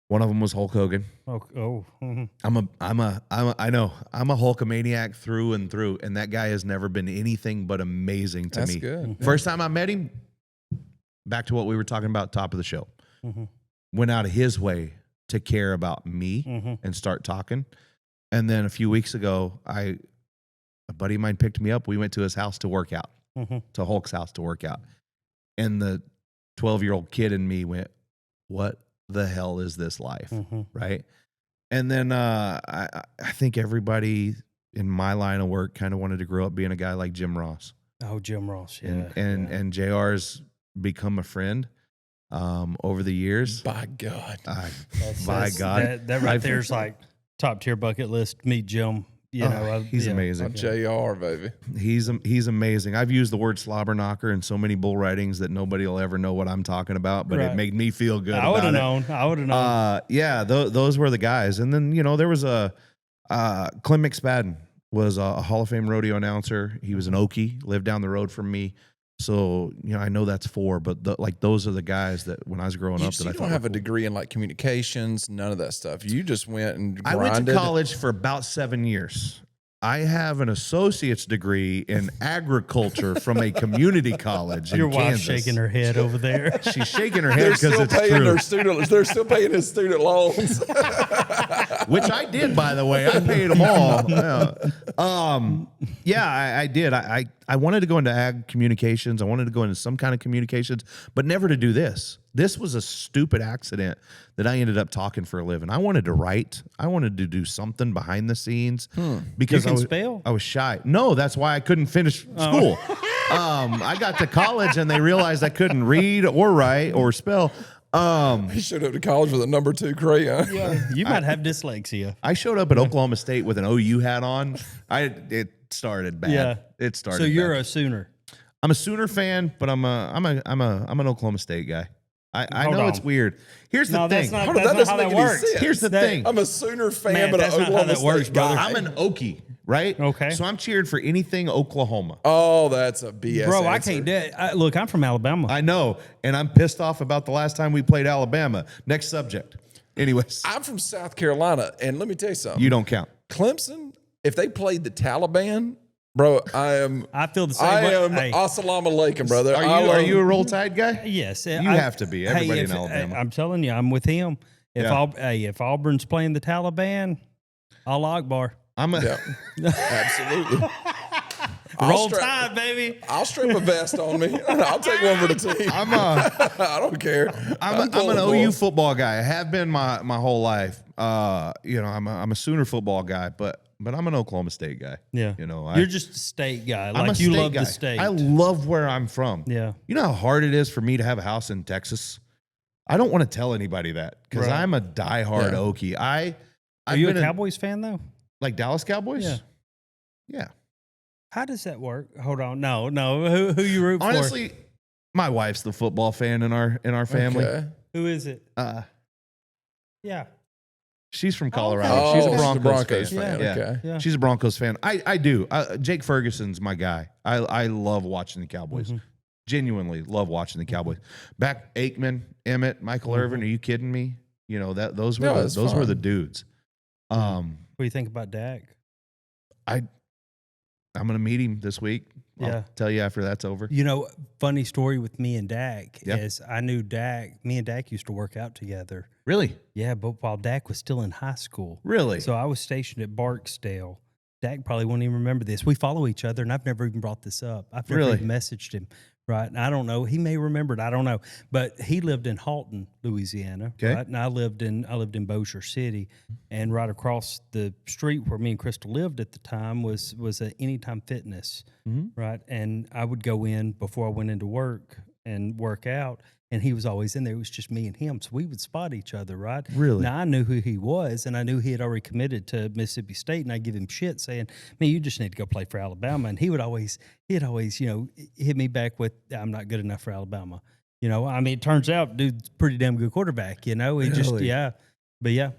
One of them was Hulk Hogan. Mm-hmm. I'm a Hulkamaniac through and through, and that guy has never been anything but amazing to me. That's good. First time I met him, back to what we were talking about top of the show. went out of his way to care about me and start talking. And then a few weeks ago, a buddy of mine picked me up. We went to his house to work out, to Hulk's house to work out. And the 12-year-old kid in me went, what the hell is this life? Right. And then I think everybody in my line of work kind of wanted to grow up being a guy like Jim Ross. Oh, Jim Ross. Yeah. And JR's become a friend over the years. By God. By God. That right there is like top tier bucket list. Meet Jim. He's amazing. JR, baby. He's amazing. I've used the word slobber knocker in so many bull ritings that nobody will ever know what I'm talking about, but it made me feel good. I would have known. Yeah, those were the guys. And then, there was a Clem McSpadden was a Hall of Fame rodeo announcer. He was an Okie, lived down the road from me. So, I know that's 4, but those are the guys that when I was growing up that I thought. You don't have a degree in like communications, none of that stuff. You just went and grinded. I went to college for about 7 years. I have an associate's degree in agriculture from a community college in Your wife's Kansas. shaking her head over there. She's shaking her head because it's true. They're still paying his student loans. Which I did, by the way. I paid them all. I did. I wanted to go into ag communications. I wanted to go into some kind of communications, but never to do this. This was a stupid accident that I ended up talking for a living. I wanted to write. I wanted to do something behind the scenes because I was shy. No, that's why I couldn't finish school. I got to college and they realized I couldn't read or write or spell. He showed up to college with a number 2 crayon. Yeah, you might have dyslexia. I showed up at Oklahoma State with an OU hat on. It started bad. Yeah, it started. So you're bad. a Sooner. I'm a Sooner fan, but I'm an Oklahoma State guy. I know it's weird. Here's the thing. That's not how that works. Here's the thing. I'm a Sooner fan, but an Oklahoma State guy. I'm an Okie, right? Okay. So I'm cheered for anything Oklahoma. Oh, that's a BS Bro, answer. I can't do it. Look, I'm from Alabama. I know, and I'm pissed off about the last time we played Alabama. Next subject. Anyways. I'm from South Carolina, and let me tell you something. You don't count. Clemson, if they played the Taliban, bro, I feel the same way. Assalamu alaikum, brother. Are you a Roll Tide guy? Yes. You have to be. Everybody in Alabama. I'm telling you, I'm with him. If Auburn's playing the Taliban, Allah Akbar. Absolutely. Roll Tide, baby. I'll strap a vest on me. I'll take one for the team. I don't care. I'm an OU football guy. I have been my whole life. I'm a Sooner football guy, but I'm an Oklahoma State guy. Yeah. You're just a state guy. Like you love the state. I love where I'm from. Yeah. You know how hard it is for me to have a house in Texas? I don't want to tell anybody that because I'm a diehard Okie. Are you a Cowboys fan though? Like Dallas Cowboys? Yeah. Yeah. How does that work? Hold on. No. Who you root for? Honestly, my wife's the football fan in our family. Okay. Who is it? Yeah. She's from Colorado. Oh, She's a okay. Broncos fan. Yeah. Okay. Yeah. She's a Broncos fan. I do. Jake Ferguson's my guy. I love watching the Cowboys. Genuinely love watching the Cowboys. Back Aikman, Emmett, Michael Irvin. Are you kidding me? Those were the dudes. What do you think about Dak? I'm gonna meet him this week. Yeah. I'll tell you after that's over. Funny story with me and Dak Yeah. is I knew Dak. Me and Dak used to work out together. Really? Yeah, but while Dak was still in high school. Really? So I was stationed at Barksdale. Dak probably won't even remember this. We follow each other, and I've never even brought this up. I've never even messaged him, right? And I don't know. He may remember it. I don't know. But he lived in Halton, Louisiana, right? And I lived in Bossier City, and right across the street where me and Crystal lived at the time was a Anytime Fitness, right? And I would go in before I went into work and work out. And he was always in there. It was just me and him. So we would spot each other, right? Really? Now, I knew who he was, and I knew he had already committed to Mississippi State, and I'd give him shit saying, man, you just need to go play for Alabama. And he'd always, hit me back with, I'm not good enough for Alabama. It turns out dude's a pretty damn good quarterback, He just, But yeah.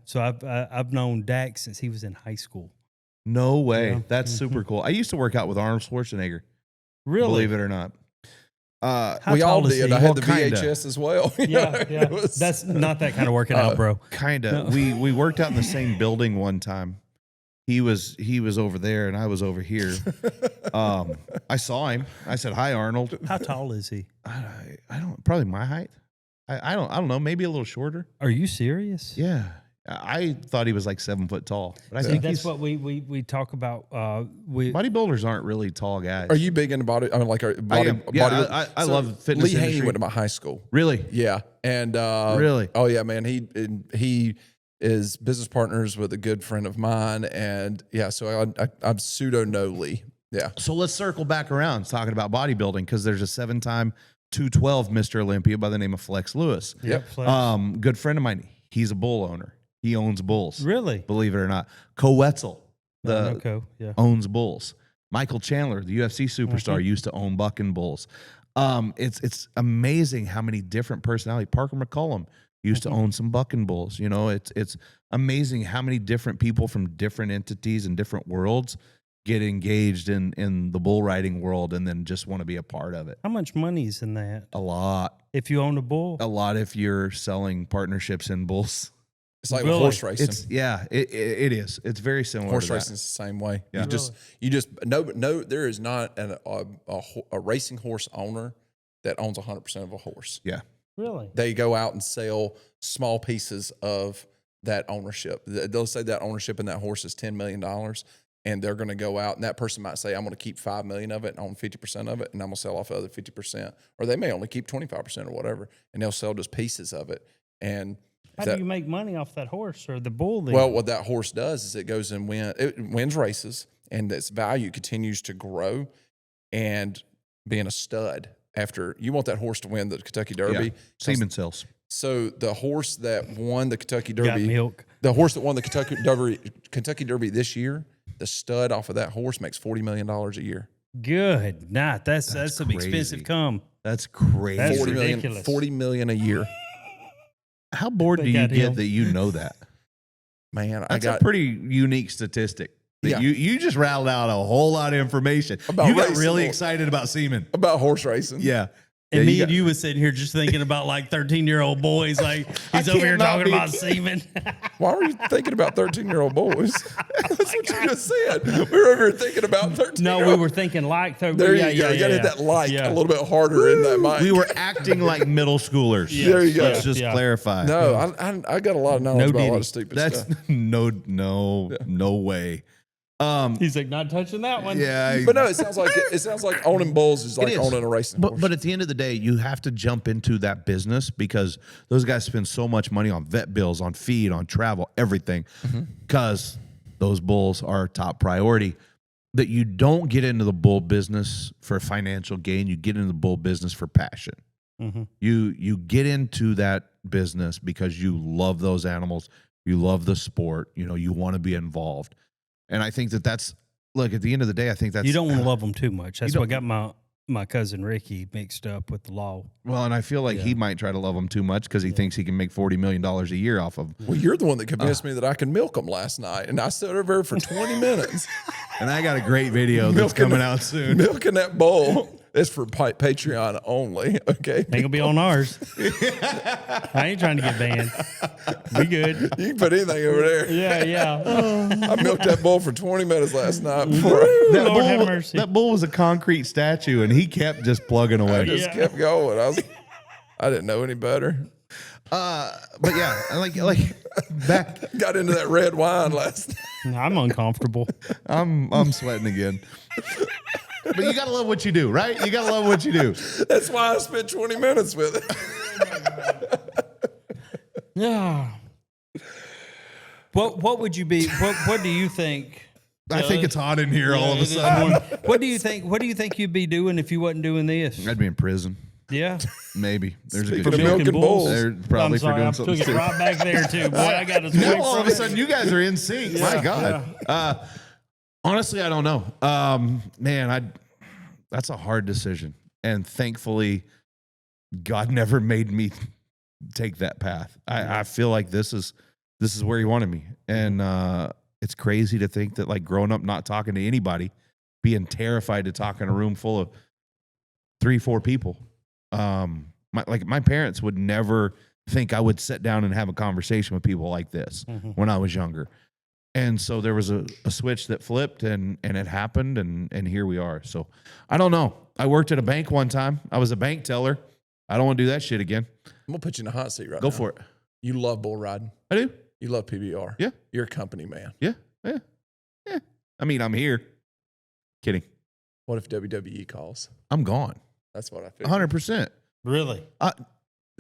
So I've known Dak since he was in high school. No way. That's super cool. I used to work out with Arnold Schwarzenegger. Really? Believe it or not. We all did. I had the kinda. VHS as well. Yeah. That's not that kind of working out, bro. Kinda. No. We worked out in the same building one time. He was over there and I was over here. I saw him. I said, "Hi, Arnold." How tall is he? I don't. Probably my height. I don't know, maybe a little shorter. Are you serious? Yeah. I thought he was like 7 foot tall, but I See, think that's what we talk about. bodybuilders aren't really tall guys. Are you big into body? I mean, like I love fitness. Lee Haney industry. went to my high school. Really? Yeah, and Really? Oh yeah, man. He is business partners with a good friend of mine, and yeah. So I'm pseudo know Lee. Yeah. So let's circle back around talking about bodybuilding because there's a 7-time 212 Mr. Olympia by the name of Flex Lewis. Yep. Flex. Good friend of mine. He's a bull owner. He owns bulls. Really? Believe it or not. Wetzel, Yeah. owns bulls. Michael Chandler, the UFC superstar, used to own bucking bulls. It's amazing how many different personalities. Parker McCollum used to own some bucking bulls. You know, it's amazing how many different people from different entities and different worlds get engaged in the bull riding world and then just want to be a part of it. How much money is in that? A lot. If you own a bull? A lot if you're selling partnerships in bulls. It's like Really? horse racing. It is. It's very similar. Horse to racing is the same way. Yeah. You just no. There is not a racing horse owner that owns 100% of a horse. Yeah. Really? They go out and sell small pieces of that ownership. They'll say that ownership in that horse is $10 million, and they're going to go out, and that person might say, I'm going to keep $5 million of it and own 50% of it, and I'm going to sell off the other 50%. Or they may only keep 25% or whatever, and they'll sell just pieces of it. And how do you make money off that horse or the bull? Then? Well, what that horse does is it goes and wins races, and its value continues to grow and being a stud. After you want that horse to win the Kentucky Derby, semen sales. So the horse that won the Kentucky Got Derby, milk. the horse that won the Kentucky Derby this year, the stud off of that horse makes $40 million a year. Good night. That's some crazy. expensive come. That's crazy. That's 40 million, ridiculous. $40 million a year. How bored do you get that you know that? Man, That's a pretty unique statistic. Yeah. You just rattled out a whole lot of information. About you got racing really horse. excited about semen. about horse racing. Yeah. And Yeah, me you and you was sitting here just thinking about like 13-year-old boys. Like he's over here can't not talking be- about semen. Why were you thinking about 13-year-old boys? That's what you just said. We were over here thinking about 13-year-old. No, we were thinking like. There you go. You got to hit that like a little bit harder in that mic. We were acting like middle schoolers. Yes. There you go. Let's just clarify. No, I got a lot of knowledge about a lot diddy. of stupid That's stuff. no way. He's like, not touching that one. Yeah. But no, it sounds like owning bulls is like is. owning a racing horse. But at the end of the day, you have to jump into that business because those guys spend so much money on vet bills, on feed, on travel, everything, because those bulls are top priority. That you don't get into the bull business for financial gain. You get into the bull business for passion. Mm-hmm. You get into that business because you love those animals. You love the sport. You know, you want to be involved. And I think that's, look, at the end of the day, I think that's... You don't want to love them too much. That's You what got my cousin Ricky mixed up with the law. Well, and I feel like he might try to love them too much because he thinks he can make $40 million a year off of them. Well, you're the one that convinced me that I can milk them last night, and I stood over there for 20 minutes. And I got a great video that's coming out soon. Milking that bull. It's for Patreon only, okay? Ain't gonna be on ours. I ain't trying to get banned. We good. You can put anything over there. Yeah. I milked that bull for 20 minutes last night before That Lord have bull, mercy. that bull was a concrete statue, and he kept just plugging I away. just kept going. I didn't know any better. But yeah, like back, Got into that red wine last night. I'm uncomfortable. I'm sweating again. But you gotta love what you do, right? You gotta love what you do. That's why I spent 20 minutes with it. Yeah. What would you be? What do you think? I think it's hot in here all of a sudden. What do you think? What do you think you'd be doing if you wasn't doing this? I'd be in prison. Yeah. Maybe. There's a For good milking chance. bulls. They're probably I'm sorry, for doing I something took it stupid. right back there too. Boy, I got to Now all of a sudden, you guys are in sync. My God. Honestly, I don't know. Man, that's a hard decision. And thankfully, God never made me take that path. I feel like this is where he wanted me. And it's crazy to think that, like, growing up not talking to anybody, being terrified to talk in a room full of 3-4 people. My parents would never think I would sit down and have a conversation with people like this when I was younger. And so there was a switch that flipped and it happened and here we are. So I don't know. I worked at a bank one time. I was a bank teller I don't want to do that shit again. I'm gonna put you in a hot seat right now. Go for it. You love bull riding. I do. You love PBR. Yeah. You're a company man. Yeah. I mean, I'm here. Kidding. What if WWE calls? I'm gone. That's what I feel. 100%. Really?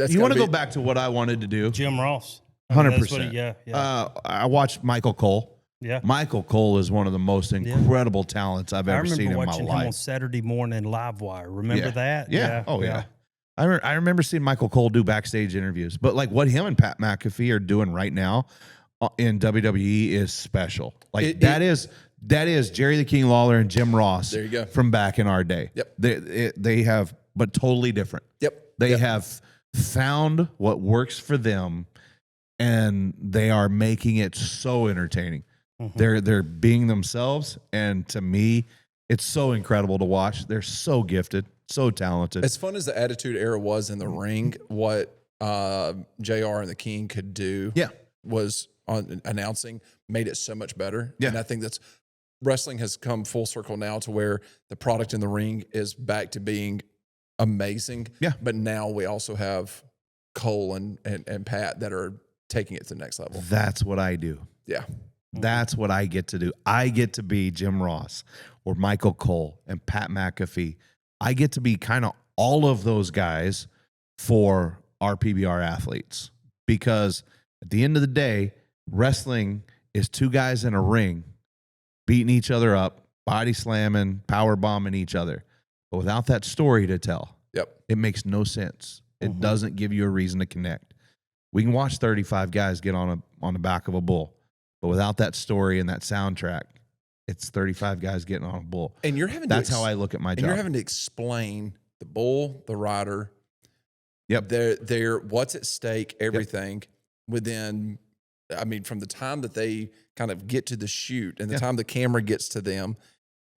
You want to go back to what I wanted to do? Jim Ross. I mean, that's what 100%. Yeah. I watched Michael Cole. Yeah. Michael Cole is one of the most incredible talents I've ever seen in my I remember watching him on life. Saturday morning Live Wire. Remember that? Yeah. Oh, yeah. I remember seeing Michael Cole do backstage interviews. But like what him and Pat McAfee are doing right now in WWE is special. Like that is Jerry the King Lawler and Jim Ross. There you go. From back in our day. Yep. They have, but totally different. Yep. They have found what works for them, and they are making it so entertaining. Mm-hmm. They're being themselves, and to me, it's so incredible to watch. They're so gifted, so talented. As fun as the Attitude Era was in the ring, what JR and the King could do was on announcing made it so much better. Yeah. And I think that's wrestling has come full circle now to where the product in the ring is back to being amazing. Yeah. But now we also have Cole and Pat that are taking it to the next level. That's what I do. Yeah. That's what I get to do. I get to be Jim Ross or Michael Cole and Pat McAfee. I get to be kind of all of those guys for our PBR athletes, because at the end of the day, wrestling is two guys in a ring beating each other up, body slamming, power bombing each other. But without that story to tell, it makes no sense. It doesn't give you a reason to connect. We can watch 35 guys get on the back of a bull, but without that story and that soundtrack, it's 35 guys getting on a bull. And you're having that's how I look at my job. And you're having to explain the bull, the rider, Yep. They're what's at stake, everything within, I mean, from the time that they kind of get to the shoot and the time the camera gets to them,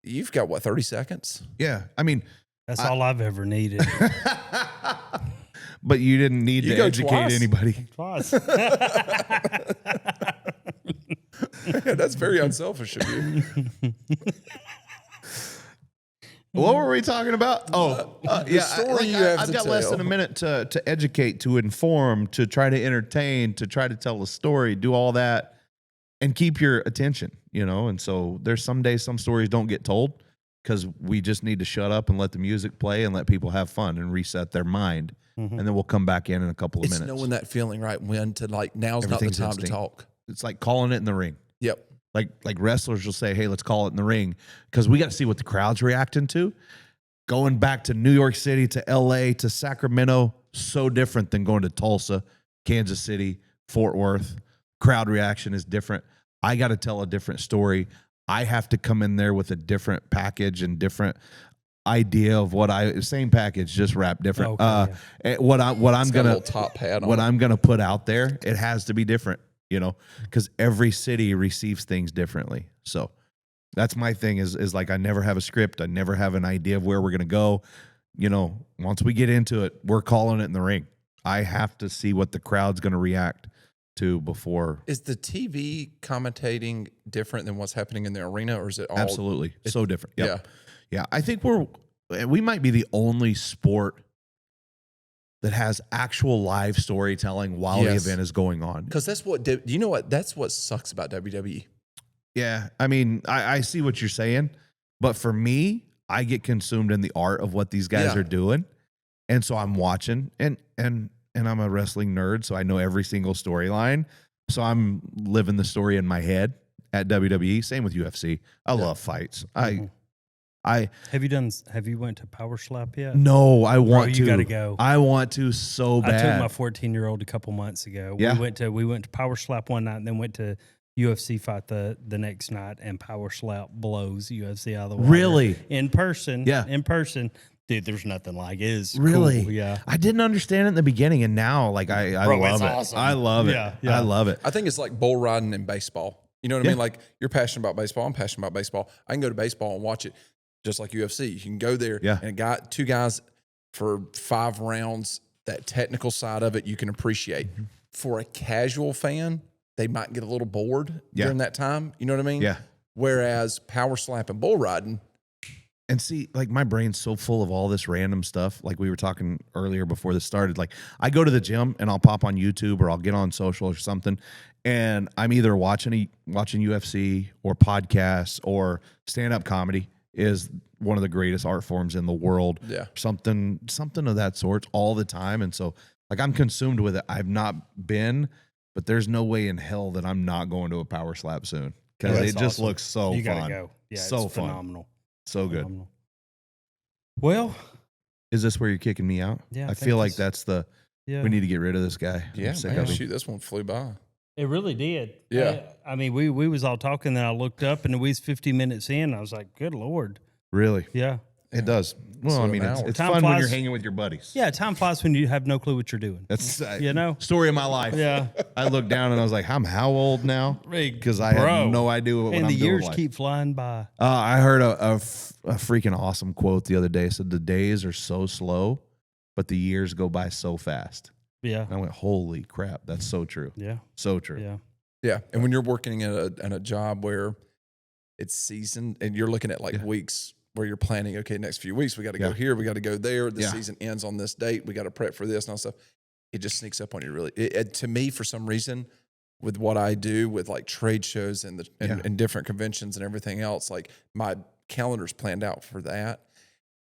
you've got what, 30 seconds? Yeah. I mean, that's all I've ever needed. But you didn't need to educate anybody. Twice. That's very unselfish of you. What were we talking about? The story I've got less than a minute to educate, to inform, to try to entertain, to try to tell a story, do all that, and keep your attention, And so there's some days some stories don't get told because we just need to shut up and let the music play and let people have fun and reset their mind. And then we'll come back in a couple of minutes. It's knowing that feeling, right? When to now's not the time to talk. It's like calling it in the ring. Yep. Like wrestlers will say, hey, let's call it in the ring, because we got to see what the crowd's reacting to. Going back to New York City, to LA, to Sacramento, so different than going to Tulsa, Kansas City, Fort Worth. Crowd reaction is different. I got to tell a different story. I have to come in there with a different package and different idea of same package, just wrapped different. What I'm gonna put out there, it has to be different, because every city receives things differently. So that's my thing is like, I never have a script. I never have an idea of where we're going to go. Once we get into it, we're calling it in the ring. I have to see what the crowd's going to react to before. Is the TV commentating different than what's happening in the arena, or is it all? Absolutely. So different. Yep. Yeah. I think we might be the only sport that has actual live storytelling while the event is going on. Because that's what, that's what sucks about WWE. Yeah. I mean, I see what you're saying, but for me, I get consumed in the art of what these guys are doing. And so I'm watching and I'm a wrestling nerd, so I know every single storyline. So I'm living the story in my head at WWE. Same with UFC. I love fights. Have you went to Power Slap yet? No, I want to. You got to go. I want to so bad. I took my 14-year-old a couple months ago. Yeah. We went to Power Slap one night and then went to UFC fight the next night, and Power Slap blows UFC out of the water. Really? In person. Yeah. In person. Dude, there's nothing like it. It's really cool. Yeah. I didn't understand it in the beginning, and now I love it. Awesome. I love it. Yeah. I love it. I think it's like bull riding in baseball. You know what I mean? Like, you're passionate about baseball. I'm passionate about baseball. I can go to baseball and watch it just like UFC. You can go there and two guys for 5 rounds. That technical side of it you can appreciate. Mm-hmm. For a casual fan, they might get a little bored during that time. You know what I mean? Yeah. Whereas power slap and bull riding, And see, like my brain's so full of all this random stuff. Like we were talking earlier before this started. Like I go to the gym and I'll pop on YouTube or I'll get on social or something, and I'm either watching UFC or podcasts or stand-up comedy is one of the greatest art forms in the world. Yeah. Something of that sort all the time. And so like I'm consumed with it. I've not been, but there's no way in hell that I'm not going to a power slap soon because it just looks so You fun. gotta go. Yeah, So it's fun. phenomenal. So good. Phenomenal. Well, Is this where you're kicking me out? Yeah, I I think feel like this- that's the, yeah. we need to get rid of this guy. Yeah, I'm sick man, of him. shoot, this one flew by. It really did. Yeah. I mean, we was all talking, then I looked up and we was 50 minutes in. I was like, good Lord. Really? Yeah. It does. Well, So I mean, an it's, hour. it's Time fun when flies. you're hanging with your buddies. Yeah, time flies when you have no clue what you're doing. That's You know? story of my life. Yeah. I looked down and I was like, I'm how old now? Because I Bro. had no idea what And I'm the doing. years with life. keep flying by. I heard a freaking awesome quote the other day. It said, the days are so slow, but the years go by so fast. Yeah. And I went, holy crap. That's so true. Yeah. So true. Yeah. Yeah, and when you're working in a job where it's season and you're looking at like weeks where you're planning, okay, next few weeks we got to go here, we got to go there. The season ends on this date. We got to prep for this and all stuff. It just sneaks up on you. Really, to me, for some reason, with what I do with like trade shows and and different conventions and everything else, like my calendar's planned out for that,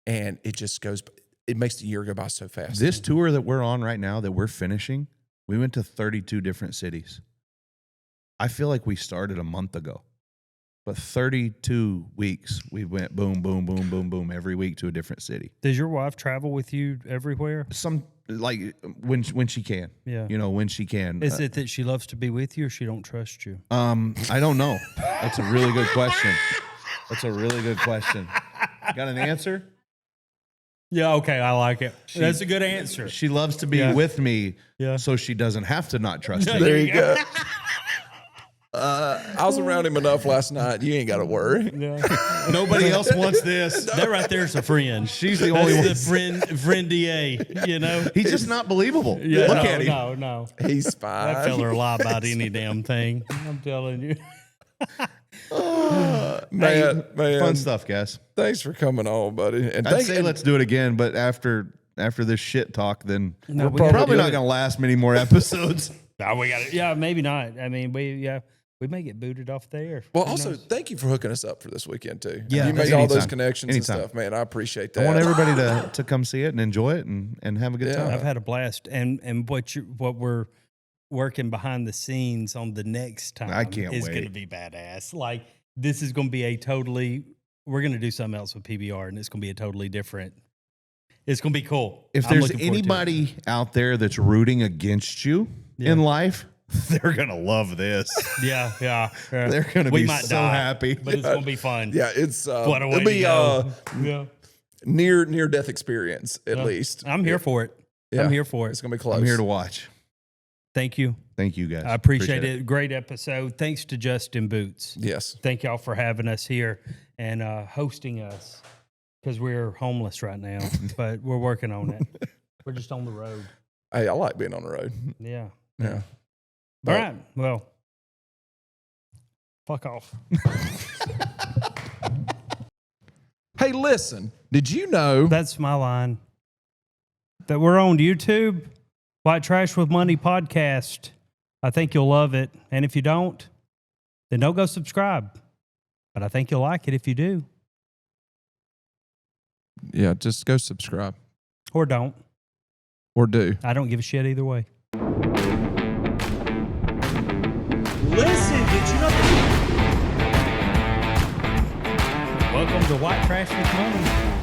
and it just goes. It makes the year go by so fast. This tour that we're on right now that we're finishing, we went to 32 different cities. I feel like we started a month ago, but 32 weeks we went boom, boom, boom, boom, boom every week to a different city. Does your wife travel with you everywhere? Some like when she can, Yeah. you know, when she can. Is it that she loves to be with you or she don't trust you? I don't know. That's a really good question. That's a really good question. Got an answer? Yeah. Okay. I like it. That's a good answer. She loves to be with me, so she doesn't have to not trust me. There you go. I was around him enough last night. You ain't got to worry. Nobody else wants this. That right there's a friend. She's the only one. That's the friend DA, you know? He's just not believable. Yeah, Look at him. No. He's fine. That fella will lie about any damn thing. I'm telling you. Man, Fun stuff, guys. Thanks for coming on, buddy. And I'd say let's do it again, but after this shit talk, then No, we're we probably gotta not do going to last many more episodes. No, we got it. Yeah, maybe not. I mean, we may get booted off the air. Well, Who also, knows? thank you for hooking us up for this weekend too. Yeah, you made all those anytime. connections Anytime. and stuff, man. I appreciate I that. want everybody to come see it and enjoy it and have a good Yeah. time. I've had a blast, and what we're working behind the scenes on the next time I can't is wait. going to be badass. Like this is going to be we're going to do something else with PBR, and it's going to be a totally different. It's going to be cool. If I'm there's looking forward to it. anybody out there that's rooting against you in life, they're going to love this. yeah. They're going to We be might so die, happy. but it's going to be fun. Yeah, it's What a way it'll be to go. near death experience at least. I'm here for it. Yeah. I'm here for It's it. gonna be close. I'm here to watch. Thank you. Thank you, guys. I appreciate it. Great episode. Thanks to Justin Boots. Yes. Thank y'all for having us here and hosting us because we're homeless right now, but we're working on it. We're just on the road. Hey, I like being on the road. Yeah. Yeah. All But- right. Well, fuck off. Hey, listen. Did you know? That's my line. That we're on YouTube, White Trash with Money podcast. I think you'll love it. And if you don't, then don't go subscribe. But I think you'll like it if you do. Yeah, just go subscribe Or don't. or do. I don't give a shit either way. Listen, did you know? Welcome to White Trash with Money.